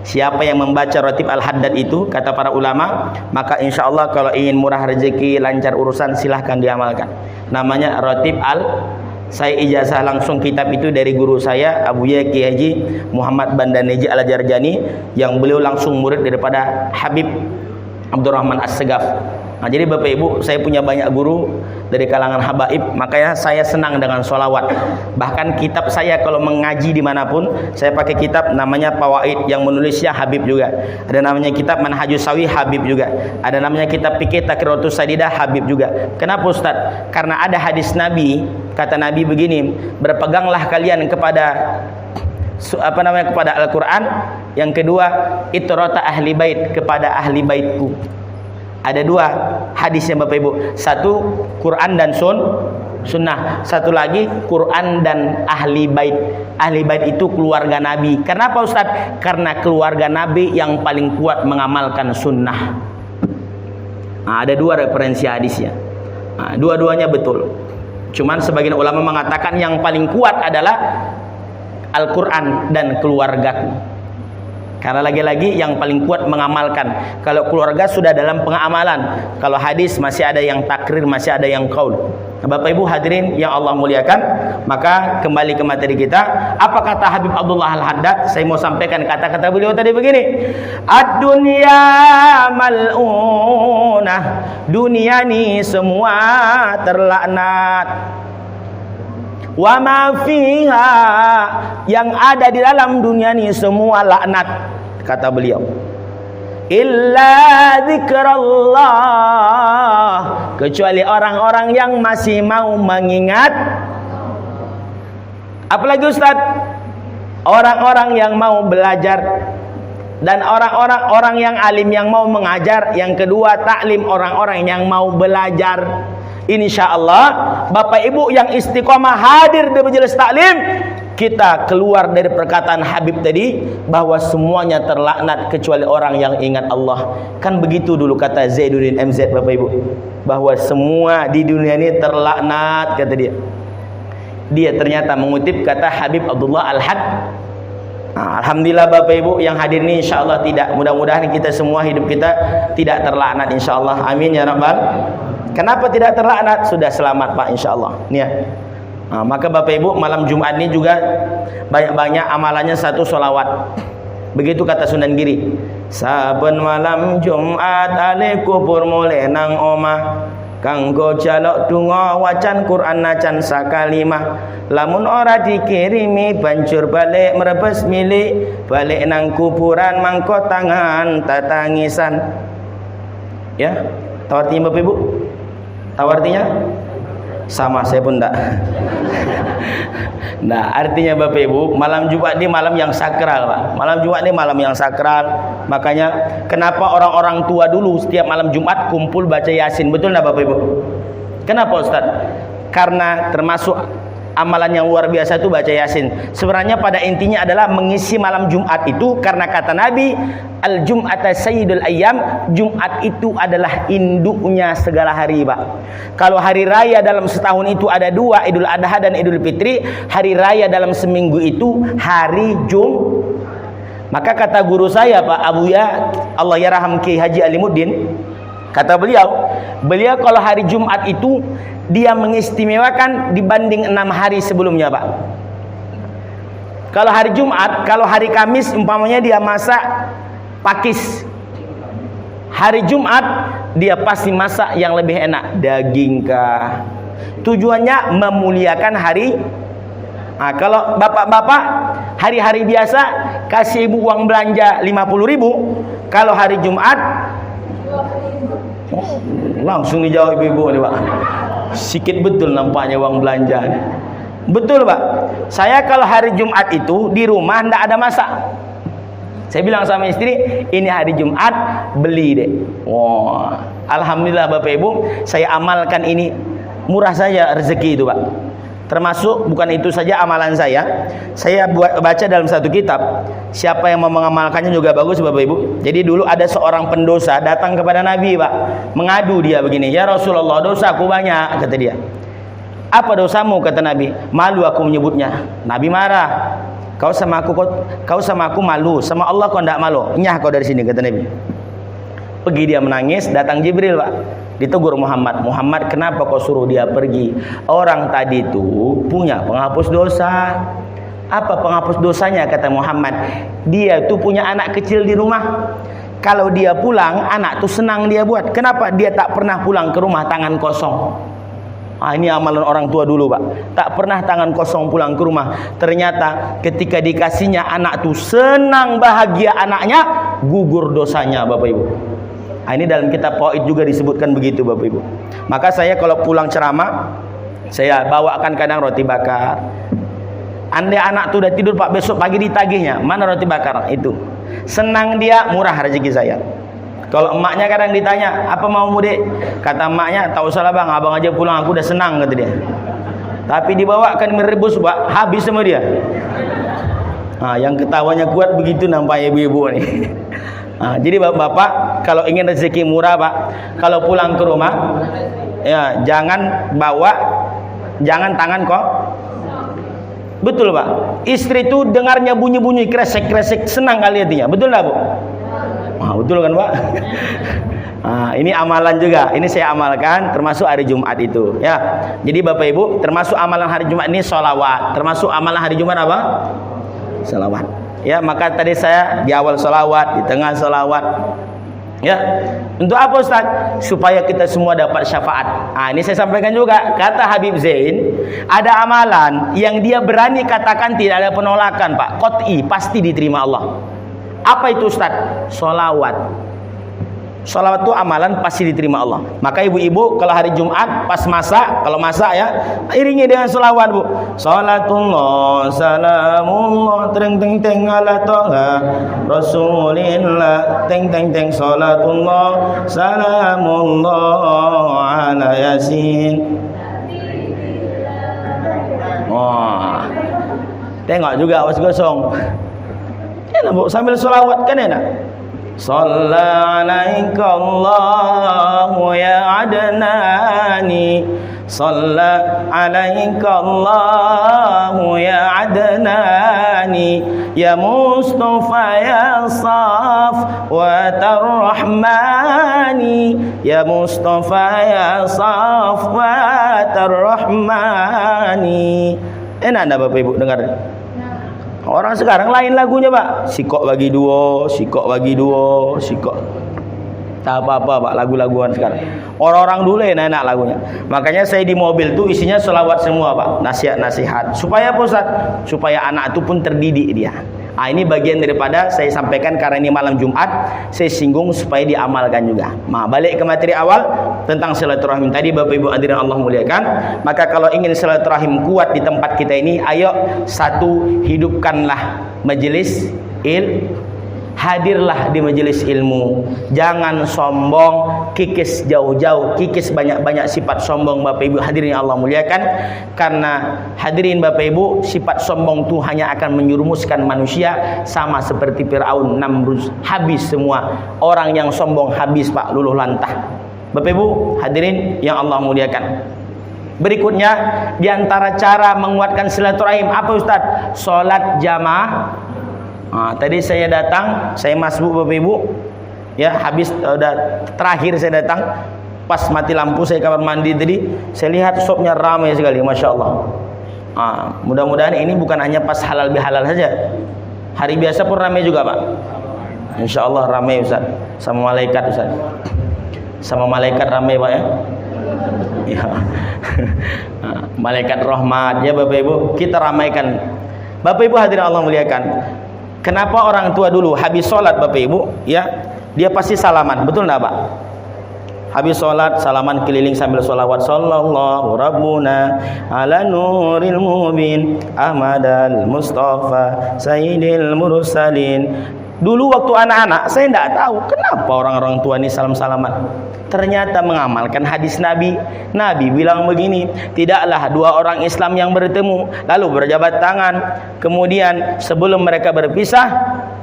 Siapa yang membaca Ratib Al-Haddad itu, kata para ulama, maka insya Allah kalau ingin murah rezeki, lancar urusan, silahkan diamalkan. Namanya Ratib Saya ijazah langsung kitab itu dari guru saya, Abu Kiai Haji Muhammad Bandaneji Al-Jarjani, yang beliau langsung murid daripada Habib Abdurrahman As-Segaf. Jadi Bapak Ibu, saya punya banyak guru dari kalangan habaib, makanya saya senang dengan sholawat. Bahkan kitab saya kalau mengaji dimanapun, saya pakai kitab namanya Fawaid, yang menulisnya Habib juga. Ada namanya kitab Manhajus Sawi, Habib juga. Ada namanya kitab Fikih Taqriratus Sadidah, Habib juga. Kenapa Ustaz? Karena ada hadis Nabi, kata Nabi begini, berpeganglah kalian kepada kepada Al-Quran. Yang kedua, itrata ahli bait, kepada ahli baitku. Ada dua hadisnya Bapak Ibu. Satu Quran dan sunnah. Satu lagi Quran dan ahli bait. Ahli bait itu keluarga Nabi. Kenapa Ustaz? Karena keluarga Nabi yang paling kuat mengamalkan sunnah. Ada dua referensi hadisnya. Dua-duanya betul. Cuman sebagian ulama mengatakan yang paling kuat adalah Al-Quran dan keluargaku. Karena lagi-lagi yang paling kuat mengamalkan. Kalau keluarga sudah dalam pengamalan, kalau hadis masih ada yang takrir, masih ada yang qaul. Bapak Ibu hadirin yang Allah muliakan, maka kembali ke materi kita. Apa kata Habib Abdullah Al-Haddad? Saya mau sampaikan kata-kata beliau tadi begini. Ad-dunya mal'unah, dunia ni semua terlaknat. Wa ma fiha, yang ada di dalam dunia ni semua laknat, kata beliau. Illa zikrullah, kecuali orang-orang yang masih mau mengingat. Apalagi Ustaz? Orang-orang yang mau belajar, dan orang-orang yang alim yang mau mengajar. Yang kedua taklim, orang-orang yang mau belajar. Insya Allah Bapak Ibu yang istiqomah hadir di majelis taklim, kita keluar dari perkataan Habib tadi bahwa semuanya terlaknat kecuali orang yang ingat Allah. Kan begitu dulu kata Zaiduddin MZ Bapak Ibu, bahwa semua di dunia ini terlaknat, kata dia. Dia ternyata mengutip kata Habib Abdullah Al-Haddad. Alhamdulillah Bapak Ibu yang hadir ini, insya Allah tidak, mudah-mudahan kita semua hidup kita tidak terlaknat insya Allah. Amin ya Rabbal. Kenapa tidak terlaknat? Sudah selamat Pak insya Allah. Maka Bapak Ibu malam Jumat ini juga banyak-banyak amalannya satu sholawat. Begitu kata Sunan Giri. Saben malam Jumat ale kubur mulai nang omah, kanggo jaluk donga wacan Quran nacan sakalimah. Lamun ora dikirimi banjur balik merebes milik, balik nang kuburan mangko tangan tatangisan. Ya, tahu artinya Bapak Ibu? Tahu artinya? Sama, saya pun enggak. Nah, artinya Bapak Ibu, malam Jumat ini malam yang sakral, Pak. Malam Jumat ini malam yang sakral. Makanya kenapa orang-orang tua dulu setiap malam Jumat kumpul baca Yasin? Betul enggak Bapak Ibu? Kenapa Ustaz? Karena termasuk amalan yang luar biasa itu baca Yasin. Sebenarnya pada intinya adalah mengisi malam Jumat itu, karena kata Nabi, Al-Jum'ata Sayyidul Ayyam, Jumat itu adalah induknya segala hari, Pak. Kalau hari raya dalam setahun itu ada dua, Idul Adha dan Idul Fitri. Hari raya dalam seminggu itu hari Maka kata guru saya Pak Abu Ya, Allah yarham Kiai Haji Alimuddin, kata beliau kalau hari Jumat itu dia mengistimewakan dibanding 6 hari sebelumnya, Pak. Kalau hari Jumat, kalau hari Kamis umpamanya dia masak pakis, hari Jumat dia pasti masak yang lebih enak, daging kah. Tujuannya memuliakan hari. Kalau bapak-bapak hari-hari biasa kasih ibu uang belanja 50.000, kalau hari Jumat langsung dijawab ibu-ibu nih Pak. Sikit betul nampaknya uang belanja. Betul Pak. Saya kalau hari Jumat itu di rumah ndak ada masak. Saya bilang sama istri, ini hari Jumat beli deh. Wah, alhamdulillah Bapak Ibu, saya amalkan ini. Murah saja rezeki itu Pak. Termasuk bukan itu saja amalan saya baca dalam satu kitab. Siapa yang mau mengamalkannya juga bagus Bapak Ibu. Jadi dulu ada seorang pendosa datang kepada Nabi Pak, mengadu dia begini, ya Rasulullah, dosaku banyak, kata dia. Apa dosamu, kata Nabi? Malu aku menyebutnya. Nabi marah. Kau sama aku malu, sama Allah kau tidak malu. Nyah kau dari sini, kata Nabi. Pergi dia menangis, datang Jibril Pak. Ditegur Muhammad, kenapa kau suruh dia pergi? Orang tadi itu punya penghapus dosa. Apa penghapus dosanya, kata Muhammad? Dia itu punya anak kecil di rumah. Kalau dia pulang, anak tuh senang dia buat. Kenapa dia tak pernah pulang ke rumah tangan kosong? Ini amalan orang tua dulu Pak. Tak pernah tangan kosong pulang ke rumah. Ternyata ketika dikasihnya anak tuh senang bahagia anaknya, gugur dosanya Bapak Ibu. Ini dalam kitab Qawaid juga disebutkan begitu Bapak Ibu. Maka saya kalau pulang ceramah, saya bawakan kadang roti bakar. Andai anak tuh udah tidur Pak, besok pagi ditagihnya, mana roti bakar itu. Senang dia, murah rezeki saya. Kalau emaknya kadang ditanya, apa maumu dek? Kata emaknya, tak usah lah bang, abang aja pulang, aku udah senang, kata dia. Tapi dibawakan merebus Pak, habis sama dia. Yang ketawanya kuat begitu nampaknya ibu-ibu nih. Jadi bapak-bapak, kalau ingin rezeki murah Pak, kalau pulang ke rumah, ya jangan tangan kok. Betul Pak. Istri itu dengarnya bunyi-bunyi kresek-kresek, senang kali hatinya. Betul lah Bu? Betul kan Pak? Ini amalan juga. Ini saya amalkan termasuk hari Jumat itu. Ya. Jadi Bapak Ibu, termasuk amalan hari Jumat ini sholawat. Termasuk amalan hari Jumat apa? Sholawat. Ya, maka tadi saya di awal sholawat, di tengah sholawat. Ya. Untuk apa Ustaz? Supaya kita semua dapat syafaat. Ini saya sampaikan juga. Kata Habib Zain, ada amalan yang dia berani katakan tidak ada penolakan Pak. Qot'i, pasti diterima Allah. Apa itu Ustaz? Sholawat. Sholawat itu amalan pasti diterima Allah. Maka ibu-ibu kalau hari Jumat pas masak, kalau masak ya, iringi dengan sholawat Bu. Sholatullah salamullah teng teng teng ala toha Rasulillah teng teng teng sholatullah salamullah ala yasin. Tengok juga awas gosong. Enak Bu, sambil sholawat kan enak. Shalla alaika Allahu ya Adnani, Shalla alaika Allahu ya Adnani, ya Mustafa ya Safwatar Rahmani, ya Mustafa ya Safwatar Rahmani. Enak enggak Bapak Ibu dengar? Orang sekarang lain lagunya Pak. Sikok bagi dua, sikok bagi dua, sikok. Tak apa-apa Pak, lagu-laguan sekarang. Orang-orang dulu enak lagunya. Makanya saya di mobil tuh isinya selawat semua Pak. Nasihat-nasihat. Supaya apa Ustaz? Supaya anak itu pun terdidik dia. Ini bagian daripada saya sampaikan karena ini malam Jumat, saya singgung supaya diamalkan juga. Balik ke materi awal tentang silaturahim tadi Bapak Ibu hadirin Allah muliakan. Maka kalau ingin silaturahim kuat di tempat kita ini, ayo satu, hidupkanlah majelis hadirlah di majelis ilmu. Jangan sombong, kikis jauh-jauh, kikis banyak-banyak sifat sombong Bapak Ibu hadirin Allah muliakan. Karena hadirin Bapak Ibu, sifat sombong itu hanya akan menyerumuskan manusia sama seperti Firaun, Namrud, habis semua. Orang yang sombong habis Pak, luluh lantah. Bapak Ibu hadirin yang Allah muliakan. Berikutnya di antara cara menguatkan silaturahim apa Ustaz? Salat jamaah. Tadi saya datang, saya masuk Bapak Ibu, ya habis udah terakhir saya datang, pas mati lampu saya kamar mandi tadi, saya lihat shopnya ramai sekali, masya Allah. Mudah-mudahan ini bukan hanya pas halal bihalal saja, hari biasa pun ramai juga Pak. Insya Allah ramai Ustaz, sama malaikat Ustaz, sama malaikat ramai Pak ya. Ya. Malaikat rahmat ya Bapak Ibu, kita ramaikan. Bapak Ibu hadirin Allah muliakan. Kenapa orang tua dulu habis sholat Bapak Ibu ya, dia pasti salaman, betul enggak Pak? Habis sholat salaman keliling sambil sholawat. Sallallahu rabbuna ala nuril mubin Ahmadal Mustafa Sayyidil Mursalin. Dulu waktu anak-anak saya tidak tahu kenapa orang-orang tua ini salam-salaman. Ternyata mengamalkan hadis Nabi. Nabi bilang begini, tidaklah dua orang Islam yang bertemu lalu berjabat tangan, kemudian sebelum mereka berpisah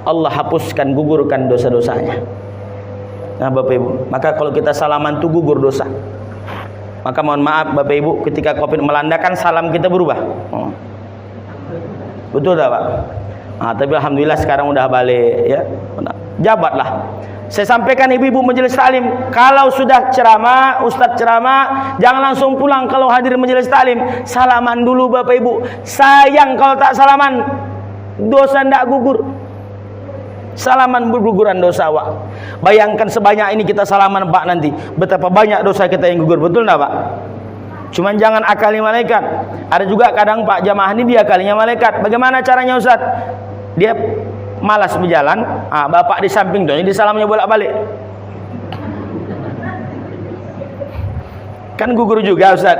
Allah hapuskan, gugurkan dosa-dosanya. Nah Bapak Ibu, maka kalau kita salaman itu gugur dosa. Maka mohon maaf Bapak Ibu, ketika Covid melandakan salam kita berubah. Betul tak Pak? Nah, tapi alhamdulillah sekarang udah balik ya. Jabatlah. Saya sampaikan ibu-ibu majelis taklim, kalau sudah ceramah, ustadz ceramah, jangan langsung pulang kalau hadir majelis taklim. Salaman dulu Bapak Ibu. Sayang kalau tak salaman, dosa ndak gugur. Salaman berguguran dosa Pak. Bayangkan sebanyak ini kita salaman Pak, nanti betapa banyak dosa kita yang gugur. Betul enggak Pak? Cuman jangan akali malaikat. Ada juga kadang Pak jamaah ini dia akalinya malaikat. Bagaimana caranya Ustaz? Dia malas berjalan, bapak di samping tuh, jadi salamnya bolak-balik. Kan gugur juga Ustaz.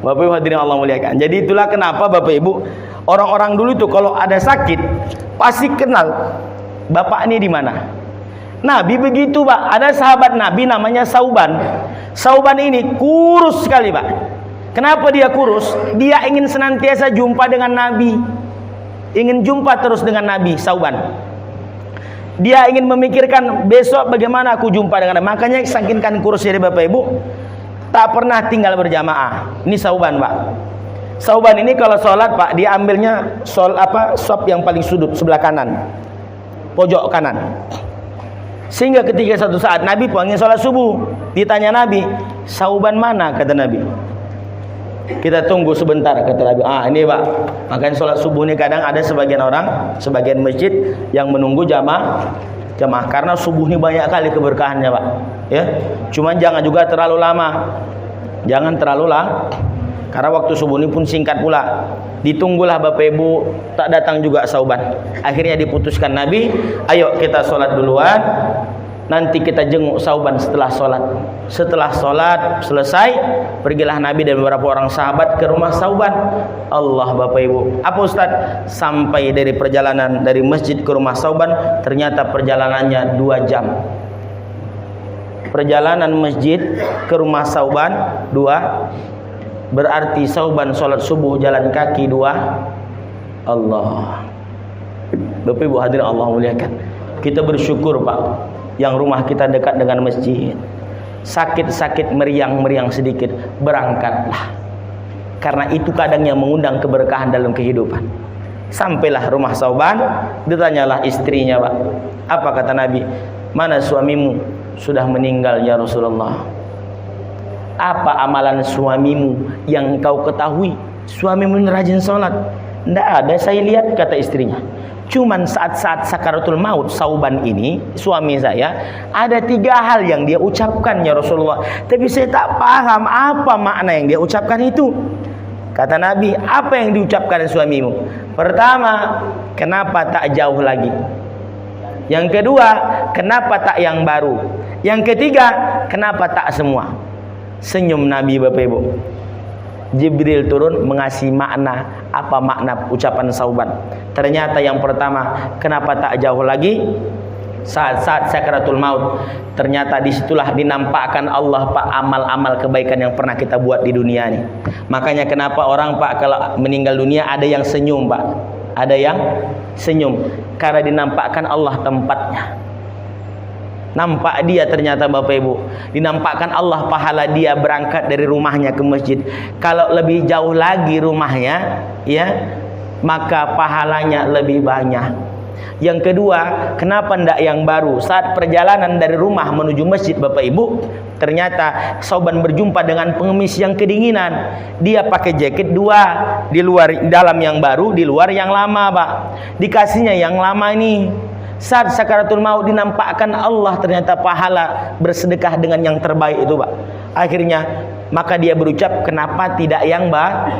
Bapak Ibu hadirin Allah muliakan. Jadi itulah kenapa Bapak Ibu, orang-orang dulu itu kalau ada sakit pasti kenal bapak ini di mana. Nabi begitu Pak. Ada sahabat Nabi namanya Sauban. Sauban ini kurus sekali Pak. Kenapa dia kurus? Dia ingin senantiasa jumpa dengan Nabi. Ingin jumpa terus dengan Nabi Sauban. Dia ingin memikirkan besok bagaimana aku jumpa dengan Nabi. Makanya saking kurusnya Bapak Ibu, tak pernah tinggal berjamaah. Ini Sauban Pak. Sauban ini kalau sholat Pak, dia ambilnya sop yang paling sudut sebelah kanan, pojok kanan. Sehingga ketika satu saat Nabi panggil sholat subuh, ditanya Nabi, Sauban mana? Kata Nabi. Kita tunggu sebentar, kata Nabi. Ini Pak. Makanya sholat subuh ini kadang ada sebagian orang, sebagian masjid yang menunggu jamaah karena subuh ini banyak kali keberkahannya Pak. Ya, cuman jangan juga terlalu lama. Jangan terlalu lama. Karena waktu subuh ini pun singkat pula. Ditunggulah Bapak Ibu, tak datang juga Sauban. Akhirnya diputuskan Nabi, ayo kita sholat duluan, nanti kita jenguk Sauban setelah sholat. Setelah sholat selesai, pergilah Nabi dan beberapa orang sahabat ke rumah Sauban. Allah Bapak Ibu, apa Ustaz? Sampai dari perjalanan dari masjid ke rumah Sauban, ternyata perjalanannya 2 jam. Perjalanan masjid ke rumah Sauban 2, berarti Sauban sholat subuh jalan kaki 2. Allah. Bapak Ibu hadirin Allah muliakan. Kita bersyukur Pak, yang rumah kita dekat dengan masjid. Sakit-sakit meriang-meriang sedikit, berangkatlah. Karena itu kadang yang mengundang keberkahan dalam kehidupan. Sampailah rumah Sauban, ditanyalah istrinya Pak. Apa kata Nabi? Mana suamimu? Sudah meninggal ya Rasulullah. Apa amalan suamimu yang kau ketahui? Suamimu rajin sholat? Tidak ada, saya lihat, kata istrinya. Cuman saat-saat sakaratul maut Sauban ini, suami saya, ada 3 hal yang dia ucapkan ya Rasulullah. Tapi saya tak paham apa makna yang dia ucapkan itu. Kata Nabi, apa yang diucapkan suamimu? Pertama, kenapa tak jauh lagi? Yang kedua, kenapa tak yang baru? Yang ketiga, kenapa tak semua? Senyum Nabi Bapak Ibu. Jibril turun mengasih makna. Apa makna ucapan Sauban? Ternyata yang pertama, kenapa tak jauh lagi? Saat-saat sakaratul maut, ternyata disitulah dinampakkan Allah Pak amal-amal kebaikan yang pernah kita buat di dunia ini. Makanya kenapa orang Pak kalau meninggal dunia ada yang senyum Pak, ada yang senyum karena dinampakkan Allah tempatnya. Nampak dia ternyata Bapak Ibu, dinampakkan Allah pahala dia berangkat dari rumahnya ke masjid. Kalau lebih jauh lagi rumahnya ya, maka pahalanya lebih banyak. Yang kedua, kenapa ndak yang baru? Saat perjalanan dari rumah menuju masjid Bapak Ibu, ternyata Sauban berjumpa dengan pengemis yang kedinginan. Dia pakai jaket 2, di luar dalam yang baru, di luar yang lama Pak. Dikasihnya yang lama ini. Saat sakaratul maut dinampakkan Allah ternyata pahala bersedekah dengan yang terbaik itu Pak. Akhirnya maka dia berucap, kenapa tidak yang baik?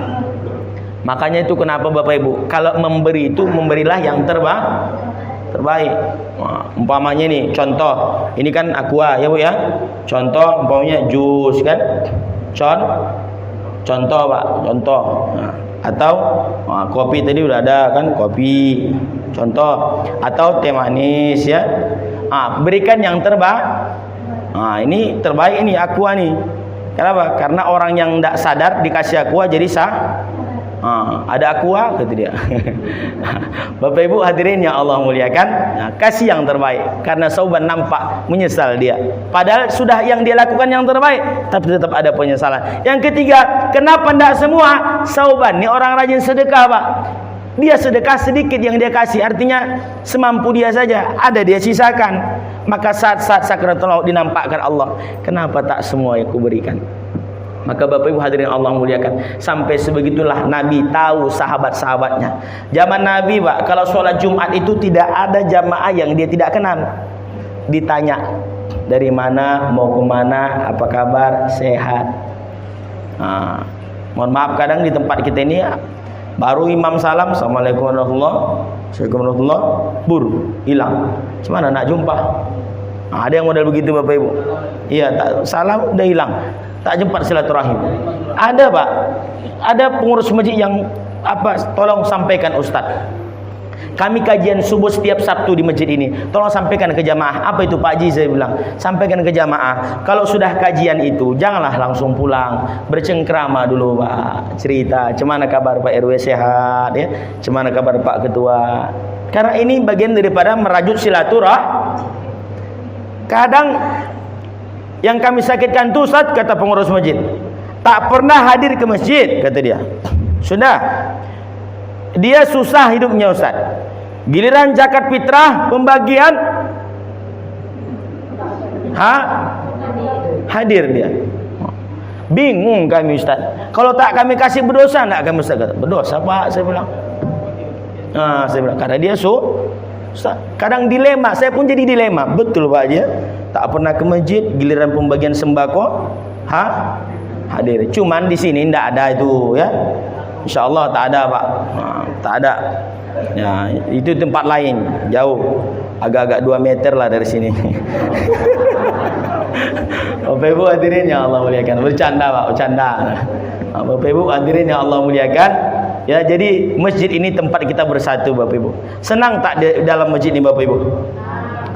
Makanya itu kenapa Bapak Ibu, kalau memberi itu memberilah yang terbaik. terbaik. Umpamanya nih, contoh, ini kan aqua ya Bu ya. Contoh umpamanya jus kan. Contoh Pak, contoh. Atau kopi tadi udah ada kan, kopi. Contoh, atau teh manis ya. Berikan yang terbaik. Ini terbaik ini aqua nih. Kenapa? Karena orang yang tidak sadar dikasih aqua jadi ada aqua kata dia. Bapak Ibu hadirin yang Allah muliakan, kasih yang terbaik karena sauban nampak menyesal dia. Padahal sudah yang dia lakukan yang terbaik, tapi tetap ada penyesalan. Yang ketiga, kenapa tidak semua sauban? Ini orang rajin sedekah Pak. Dia sedekah sedikit yang dia kasih, artinya semampu dia saja, ada dia sisakan. Maka saat-saat sakaratul maut dinampakkan Allah, kenapa tak semua yang kuberikan? Maka Bapak Ibu hadirin Allah muliakan, sampai sebegitulah Nabi tahu sahabat-sahabatnya. Zaman Nabi Pak, kalau sholat Jumat itu tidak ada jamaah yang dia tidak kenal. Ditanya, dari mana, mau kemana, apa kabar, sehat. Mohon maaf kadang di tempat kita ini baru imam salam, assalamualaikum warahmatullahi, hilang. Cuman nak jumpa. Ada yang model begitu Bapak Ibu. Iya, tak salam udah hilang. Tak jumpa silaturahim. Ada Pak, ada pengurus masjid yang tolong sampaikan Ustaz, kami kajian subuh setiap Sabtu di masjid ini, tolong sampaikan ke jamaah. Apa itu Pak Haji? Saya bilang, sampaikan ke jamaah, kalau sudah kajian itu janganlah langsung pulang, bercengkrama dulu Pak, cerita cemana kabar Pak RW sehat ya, cemana kabar Pak Ketua, karena ini bagian daripada merajut silaturahim. Kadang yang kami sakitkan tuh Ustaz, kata pengurus masjid, tak pernah hadir ke masjid, kata dia. Sudah, dia susah hidupnya Ustaz. Giliran zakat fitrah pembagian, hadir dia. Bingung kami Ustaz. Kalau tak kami kasih berdosa enggak kami Ustaz? Kata, berdosa Pak, saya bilang. Saya bilang karena dia Ustaz, kadang dilema, saya pun jadi dilema. Betul Pak Haji, tak pernah ke masjid, giliran pembagian sembako hadir. Cuman di sini ndak ada itu ya. Insyaallah tak ada Pak. Tak ada. Ya, itu tempat lain, jauh. Agak-agak 2 meter lah dari sini. Bapak Ibu hadirin yang Allah muliakan. Bercanda Pak, bercanda. Bapak Ibu hadirin yang Allah muliakan. Ya, jadi masjid ini tempat kita bersatu Bapak Ibu. Senang tak di dalam masjid ini Bapak Ibu?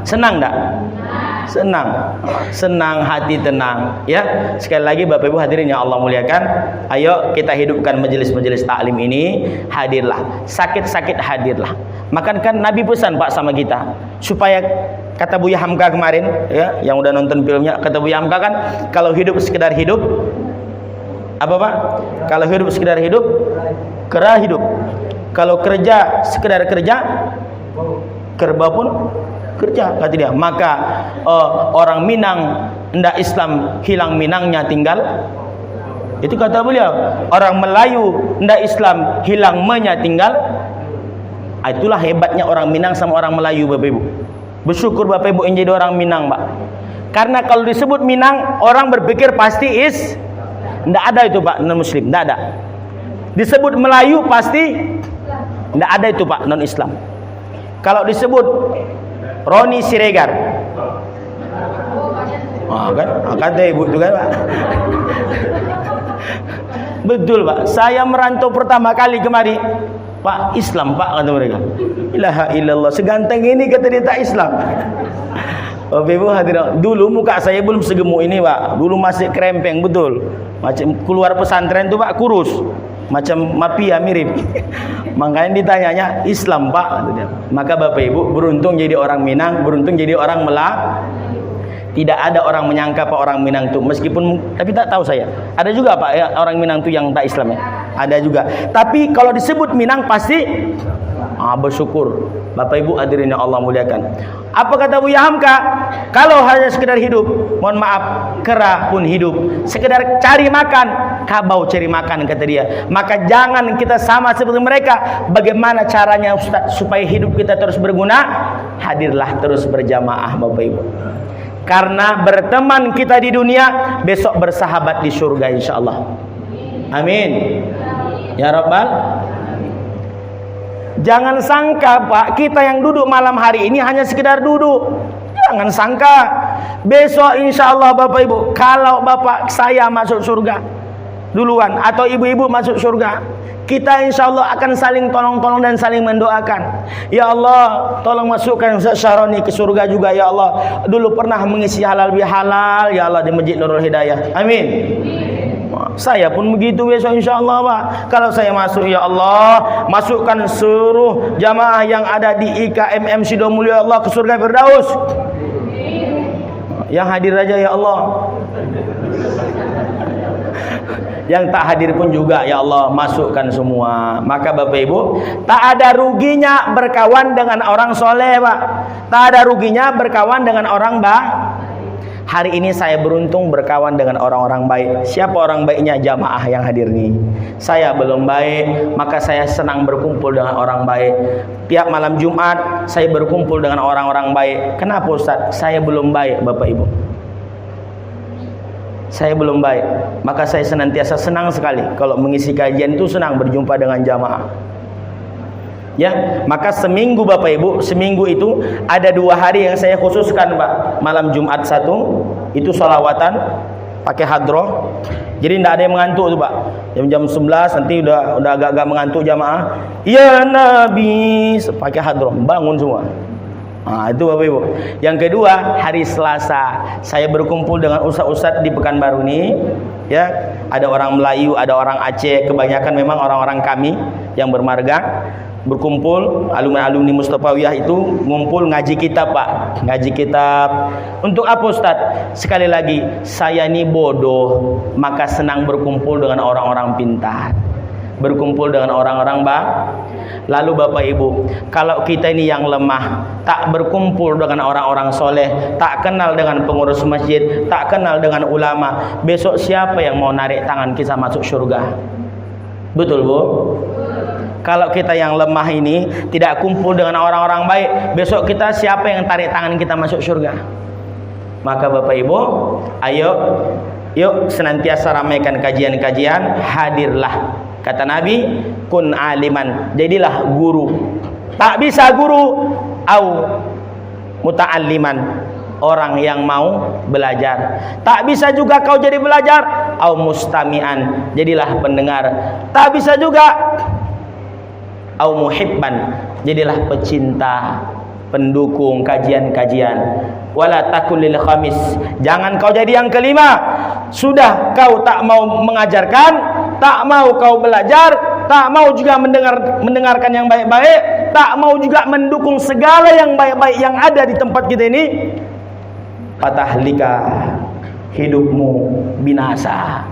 Senang tak? Senang, hati tenang ya. Sekali lagi Bapak Ibu hadirin yang Allah muliakan, ayo kita hidupkan majelis-majelis taklim ini. Hadirlah, sakit-sakit hadirlah. Makan kan Nabi pesan Pak sama kita, supaya kata Buya Hamka kemarin ya, yang udah nonton filmnya, kata Buya Hamka kan, kalau hidup sekedar hidup, apa Pak? Kalau hidup sekedar hidup, kera hidup. Kalau kerja sekedar kerja, kerbau pun kerja, kata dia. Maka orang Minang ndak Islam hilang Minangnya tinggal. Itu kata beliau. Orang Melayu ndak Islam hilang me-nya tinggal. Itulah hebatnya orang Minang sama orang Melayu Bapak Ibu. Bersyukur Bapak Ibu yang jadi orang Minang Pak. Karena kalau disebut Minang, orang berpikir pasti ndak ada itu Pak non Muslim, ndak ada. Disebut Melayu pasti ndak ada itu Pak non Islam. Kalau disebut Roni Siregar, kata ibu itu kan Pak. Betul Pak, saya merantau pertama kali kemari Pak, Islam Pak, kata mereka. Ilaha illallah, seganteng ini kata dia tak Islam. Bapak Ibu hadirin, dulu muka saya belum segemuk ini Pak, dulu masih krempeng betul, macam keluar pesantren tuh Pak, kurus macam mafia mirip. Makanya ditanyanya Islam Pak, maka Bapak Ibu beruntung jadi orang Minang, beruntung jadi orang Melayu. Tidak ada orang menyangka Pak orang Minang itu, meskipun tapi tak tahu saya. Ada juga Pak ya, orang Minang itu yang tak Islam ya. Ada juga. Tapi kalau disebut Minang pasti bersyukur. Bapak Ibu hadirin yang Allah muliakan. Apa kata Buya Hamka? Kalau hanya sekedar hidup, mohon maaf, kera pun hidup. Sekedar cari makan, kabau cari makan kata dia. Maka jangan kita sama seperti mereka. Bagaimana caranya Ustaz supaya hidup kita terus berguna? Hadirlah terus berjamaah Bapak Ibu. Karena berteman kita di dunia, besok bersahabat di surga insyaallah. Amin. Ya Rabbal. Jangan sangka Pak, kita yang duduk malam hari ini hanya sekedar duduk. Jangan sangka besok insya Allah Bapak Ibu, kalau Bapak saya masuk surga duluan atau ibu-ibu masuk surga, kita insya Allah akan saling tolong-tolong dan saling mendoakan. Ya Allah, tolong masukkan Ustaz Syaroni ke surga juga ya Allah. Dulu pernah mengisi halal bihalal ya Allah di Masjid Nurul Hidayah. Amin. Saya pun begitu besok insya Allah Pak. Kalau saya masuk ya Allah, masukkan seluruh jamaah yang ada di IKMM Sidomulyo ya Allah ke surga Firdaus. Yang hadir aja ya Allah. Yang tak hadir pun juga ya Allah, masukkan semua. Maka Bapak Ibu, tak ada ruginya berkawan dengan orang soleh Pak. Tak ada ruginya berkawan dengan orang baik. Hari ini saya beruntung berkawan dengan orang-orang baik. Siapa orang baiknya? Jamaah yang hadir nih. Saya belum baik, maka saya senang berkumpul dengan orang baik. Tiap malam Jumat saya berkumpul dengan orang-orang baik. Kenapa Ustaz? Saya belum baik Bapak Ibu. Saya belum baik, maka saya senantiasa senang sekali kalau mengisi kajian itu, senang berjumpa dengan jamaah. Ya, maka seminggu Bapak Ibu, seminggu itu ada 2 hari yang saya khususkan Pak. Malam Jumat 1 itu sholawatan pakai hadroh. Jadi tidak ada yang mengantuk tuh Pak. Jam 11 nanti udah agak-agak mengantuk jamaah. Ya Nabi, pakai hadroh, bangun semua. Nah, itu Bapak Ibu. Yang kedua, hari Selasa saya berkumpul dengan ustaz-ustaz di Pekanbaru ini. Ya, ada orang Melayu, ada orang Aceh, kebanyakan memang orang-orang kami yang bermarga. Berkumpul alumni Mustafawiyah itu ngumpul ngaji kitab Pak, ngaji kitab. Untuk apa Ustaz? Sekali lagi, saya ini bodoh, maka senang berkumpul dengan orang-orang pintar, berkumpul dengan orang-orang baik. Lalu Bapak Ibu, kalau kita ini yang lemah, tak berkumpul dengan orang-orang soleh, tak kenal dengan pengurus masjid, tak kenal dengan ulama, besok siapa yang mau narik tangan kita masuk surga? Betul Bu? Kalau kita yang lemah ini tidak kumpul dengan orang-orang baik, besok kita siapa yang tarik tangan kita masuk surga? Maka Bapak Ibu, ayo yuk senantiasa ramaikan kajian-kajian, hadirlah. Kata Nabi, kun aliman, jadilah guru. Tak bisa guru au muta'alliman, orang yang mau belajar. Tak bisa juga kau jadi belajar au mustami'an, jadilah pendengar. Tak bisa juga au muhibban, jadilah pecinta, pendukung kajian-kajian. Wala takul lil khamis, jangan kau jadi yang kelima. Sudah kau tak mau mengajarkan, tak mau kau belajar, tak mau juga mendengarkan yang baik-baik, tak mau juga mendukung segala yang baik-baik yang ada di tempat kita ini, fatahlika, hidupmu binasa,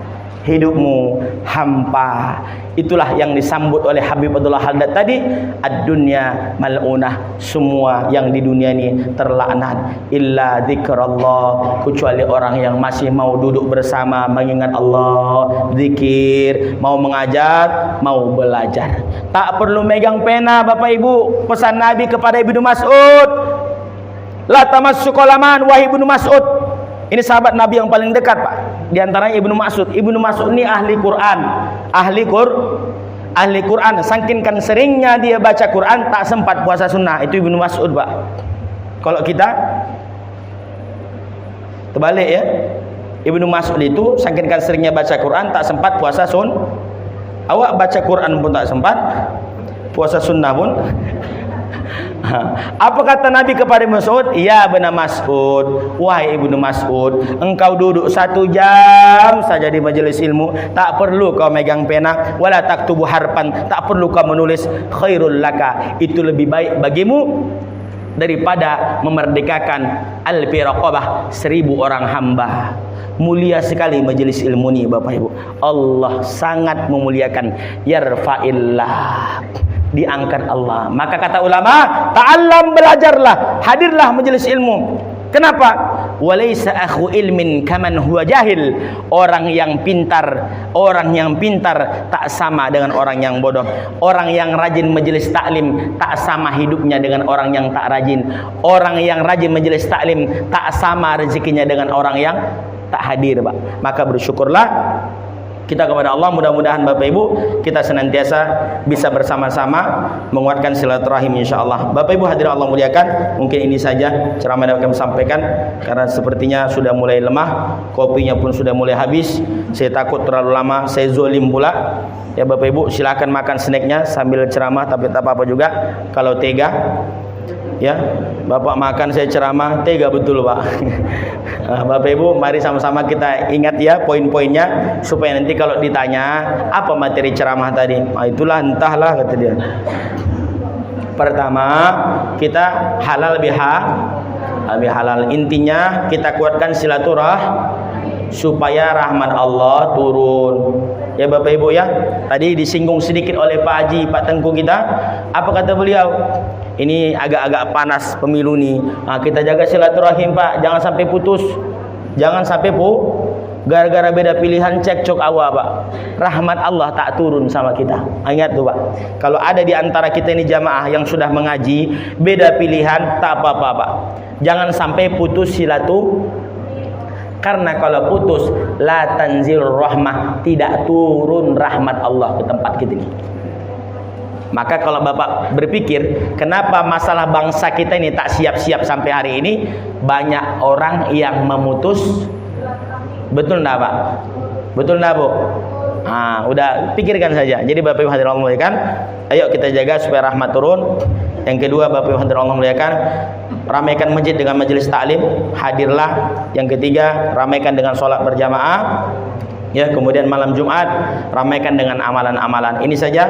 hidupmu hampa. Itulah yang disambut oleh Habib Abdullah Haddad tadi, ad-dunya mal'unah, semua yang di dunia ini terlaknat, illa dzikrullah, kecuali orang yang masih mau duduk bersama mengingat Allah, zikir, mau mengajar, mau belajar. Tak perlu megang pena Bapak Ibu. Pesan Nabi kepada Ibnu Mas'ud, la tamassu qalaman wahai Ibnu Mas'ud. Ini sahabat Nabi yang paling dekat Pak. Di antaranya Ibnu Mas'ud. Ibnu Mas'ud ini ahli Quran. Ahli Quran. Saking seringnya dia baca Quran, tak sempat puasa sunnah. Itu Ibnu Mas'ud Pak. Kalau kita terbalik ya. Ibnu Mas'ud itu saking seringnya baca Quran, tak sempat puasa sunnah. Awak baca Quran pun tak sempat, puasa sunnah pun. Apa kata Nabi kepada Mas'ud? Ya benar Mas'ud, wahai Ibnu Mas'ud, engkau duduk 1 jam saja di majelis ilmu, tak perlu kau megang pena, wala taktubu harpan, tak perlu kau menulis, khairul laka, itu lebih baik bagimu daripada memerdekakan alfi raqabah, 1000 orang hamba. Mulia sekali majelis ilmu ini Bapak Ibu. Allah sangat memuliakan. Yarfa'illah, diangkat Allah. Maka kata ulama, ta'allam, belajarlah, hadirlah majelis ilmu. Kenapa? Walaysa akhu ilmin kaman huwa jahil. Orang yang pintar tak sama dengan orang yang bodoh. Orang yang rajin majelis taklim tak sama hidupnya dengan orang yang tak rajin. Orang yang rajin majelis taklim tak sama rezekinya dengan orang yang tak hadir Pak. Maka bersyukurlah kita kepada Allah. Mudah-mudahan Bapak Ibu kita senantiasa bisa bersama-sama menguatkan silaturahim insyaallah. Bapak Ibu hadirin Allah muliakan, mungkin ini saja ceramah yang kami sampaikan karena sepertinya sudah mulai lemah, kopinya pun sudah mulai habis. Saya takut terlalu lama saya zolim pula. Ya Bapak Ibu silakan makan snacknya sambil ceramah, tapi tak apa-apa juga kalau tega. Ya, Bapak makan saya ceramah, tega betul Pak. Bapak Ibu mari sama-sama kita ingat ya poin-poinnya, supaya nanti kalau ditanya apa materi ceramah tadi, itulah entahlah kata dia. Pertama, kita halal bihalal. Intinya kita kuatkan supaya rahmat Allah turun. Ya Bapak Ibu ya, tadi disinggung sedikit oleh Pak Haji, Pak Tengku kita. Apa kata beliau? Ini agak-agak panas pemilu nih. Kita jaga silaturahim Pak, jangan sampai putus. Jangan sampai gara-gara beda pilihan cekcok awal Pak. Rahmat Allah tak turun sama kita. Ingat tuh Pak. Kalau ada di antara kita ini jamaah yang sudah mengaji, beda pilihan tak apa-apa Pak. Jangan sampai putus karena kalau putus la tanzil rahmah, tidak turun rahmat Allah ke tempat kita ini. Maka kalau Bapak berpikir kenapa masalah bangsa kita ini tak siap-siap sampai hari ini, banyak orang yang memutus. Betul enggak Pak? Betul enggak Bu? Udah pikirkan saja. Jadi Bapak Ibu hadirin Allah muliakan, ayo kita jaga supaya rahmat turun. Yang kedua Bapak Ibu hadirin Allah muliakan, ramaikan masjid dengan majelis taklim, hadirlah. Yang ketiga, ramaikan dengan sholat berjamaah. Ya, kemudian malam Jumat ramaikan dengan amalan-amalan. Ini saja.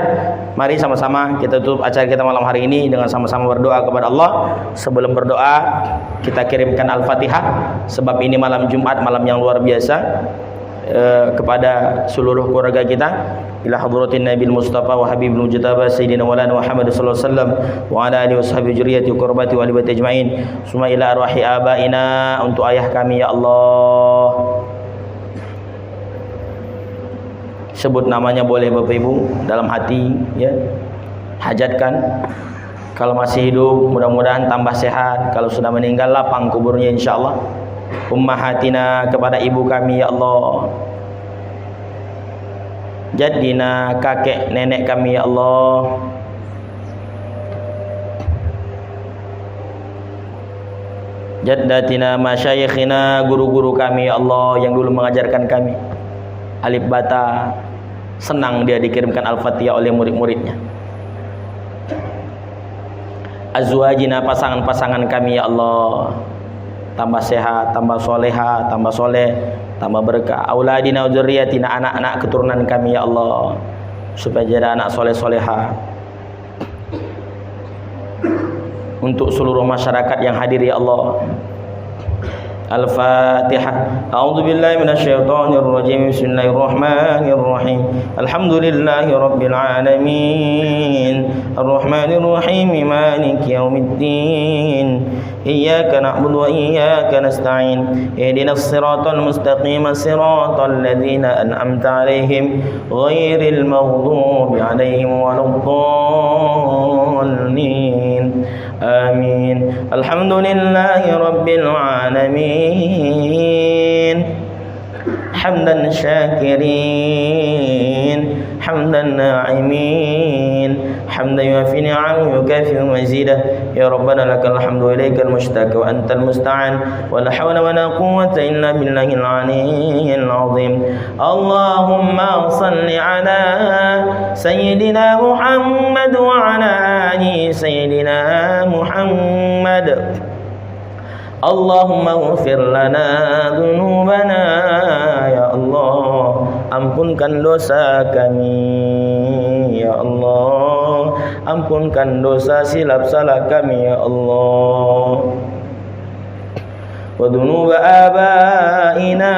Mari sama-sama kita tutup acara kita malam hari ini dengan sama-sama berdoa kepada Allah. Sebelum berdoa, kita kirimkan Al-Fatihah sebab ini malam Jumat, malam yang luar biasa. Kepada seluruh keluarga kita, ila hadratin Nabil Mustafa wa Habibul Mujtaba Sayyidina Maulana Muhammad sallallahu alaihi wasallam wa ala alihi washabihi juriyati wa qurbati wa alibati ajmain. Summa ila arwahi abaina, untuk ayah kami ya Allah. Sebut namanya boleh Bapak Ibu dalam hati ya. Hajatkan. Kalau masih hidup mudah-mudahan tambah sehat, kalau sudah meninggal lapang kuburnya insyaallah. Ummahatina, kepada ibu kami ya Allah. Jaddina, kakek nenek kami ya Allah. Jaddatina, masyayikhina, guru-guru kami ya Allah yang dulu mengajarkan kami alif bata. Senang dia dikirimkan Al-Fatihah oleh murid-muridnya. Azwajina, pasangan-pasangan kami ya Allah, tambah sehat, tambah soleha, tambah soleh, tambah berkah. Auladina dzurriyyatina, anak-anak keturunan kami ya Allah, supaya jadi anak soleh-soleha. Untuk seluruh masyarakat yang hadir ya Allah. Al-Fatihah. A'udzu billahi minasyaitonir rajim. Bismillahirrahmanirrahim. Alhamdulillahi rabbil alamin. Arrahmanir rahim. Maliki yaumiddin. Iyyaka na'budu wa iyyaka nasta'in. Ihdinas siratal mustaqim, siratal ladzina an'amta 'alaihim ghairil maghdubi 'alaihim waladdallin. Amin. Alhamdulillahi rabbil alamin. Hamdan syakirin, hamdan na'imin, hamdan yuafi ni'amahu yukafi mazidah. Ya Rabbana lakal hamdu wa ilaikal mushtaka wa antal musta'an wa la hawla wa la quwwata illa billahil aliyyil azim. Allahumma salli ala sayyidina Muhammad wa ala ali sayyidina Muhammad. Allahumma ghfir lana dhunubana, ya Allah, ampunkan dosa kami ya Allah, ampunkan dosa silap salah kami ya Allah. Wa dhunuba abaina,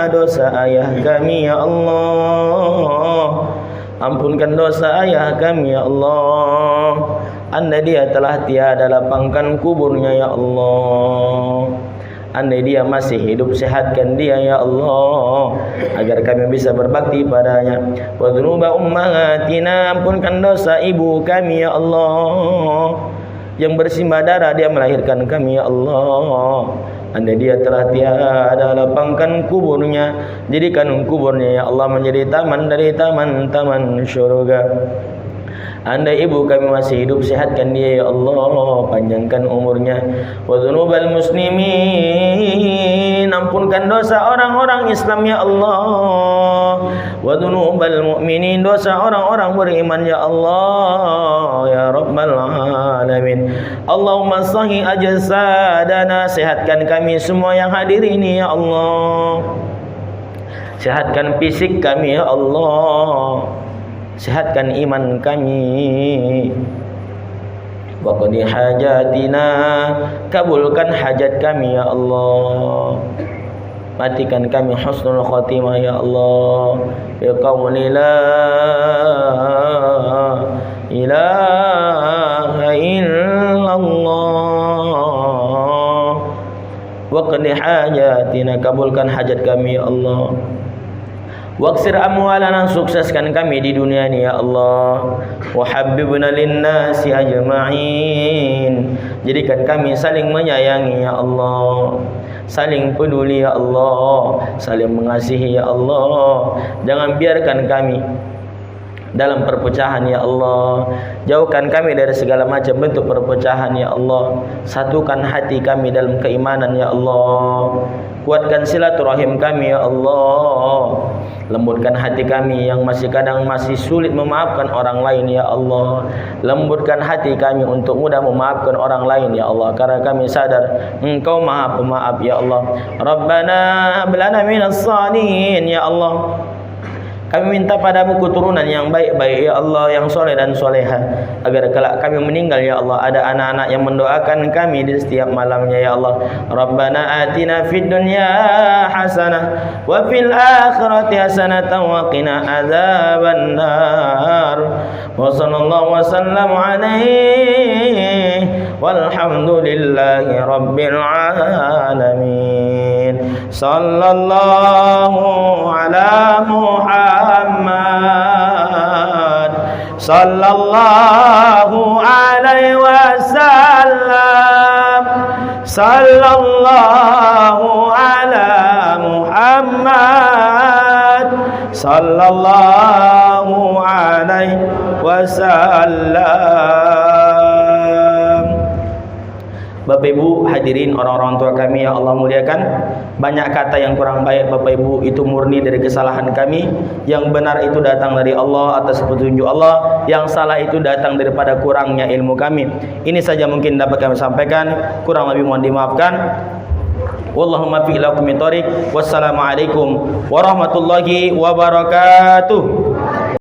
dosa ayah kami ya Allah, ampunkan dosa ayah kami ya Allah. Andai dia telah tiada, lapangkan kuburnya ya Allah. Andai dia masih hidup, sehatkan dia ya Allah, agar kami bisa berbakti padanya. Wa dzunuba ummahatina, ampunkan dosa ibu kami ya Allah. yang bersimbah darah dia melahirkan kami ya Allah. Andai dia telah tiada, lapangkan kuburnya, jadikan kuburnya ya Allah menjadi taman dari taman-taman syurga. Andai ibu kami masih hidup, sehatkan dia ya Allah, panjangkan umurnya. Wa dzunubal muslimin, ampunkan dosa orang-orang Islam ya Allah. Wa dzunubal mu'minin, dosa orang-orang beriman ya Allah ya Rabbal alamin. Allahumma sahhi ajsadana, sehatkan kami semua yang hadir ini ya Allah. Sehatkan fisik kami ya Allah, sehatkan iman kami. Wa qadi hajatina, kabulkan hajat kami ya Allah. Matikan kami husnul khatimah ya Allah. Ya qauli la ilaha illallah. Wa qadi hajatina, kabulkan hajat kami ya Allah. Waksir amwalana, sukseskan kami di dunia ini ya Allah. Wa habibna linnasi ajma'in, jadikan kami saling menyayangi ya Allah, saling peduli ya Allah, saling mengasihi ya Allah. Jangan biarkan kami dalam perpecahan ya Allah. Jauhkan kami dari segala macam bentuk perpecahan ya Allah. Satukan hati kami dalam keimanan ya Allah. Kuatkan silaturahim kami ya Allah. Lembutkan hati kami yang kadang masih sulit memaafkan orang lain ya Allah. Lembutkan hati kami untuk mudah memaafkan orang lain ya Allah, karena kami sadar Engkau Maha Pemaaf ya Allah. Rabbana hab lana minas salihin ya Allah. Kami minta padamu keturunan yang baik-baik ya Allah, yang soleh dan soleha, agar kelak kami meninggal ya Allah ada anak-anak yang mendoakan kami di setiap malamnya ya Allah. Rabbana atina fid dunya hasanah wa fil akhirati hasanatan wa qina adzaban nar. Wa sallallahu wa sallam alaihi walhamdulillahi rabbil alamin. Sallallahu ala Muhammad sallallahu alaihi wasallam. Sallallahu ala Muhammad sallallahu alaihi wasallam. Bapak Ibu hadirin, orang-orang tua kami yang Allah muliakan, banyak kata yang kurang baik Bapak Ibu itu murni dari kesalahan kami. Yang benar itu datang dari Allah atas petunjuk Allah, yang salah itu datang daripada kurangnya ilmu kami. Ini saja mungkin dapat kami sampaikan, kurang lebih mohon dimaafkan. Wallahumma fi lakum min thariq. Wassalamualaikum warahmatullahi wabarakatuh.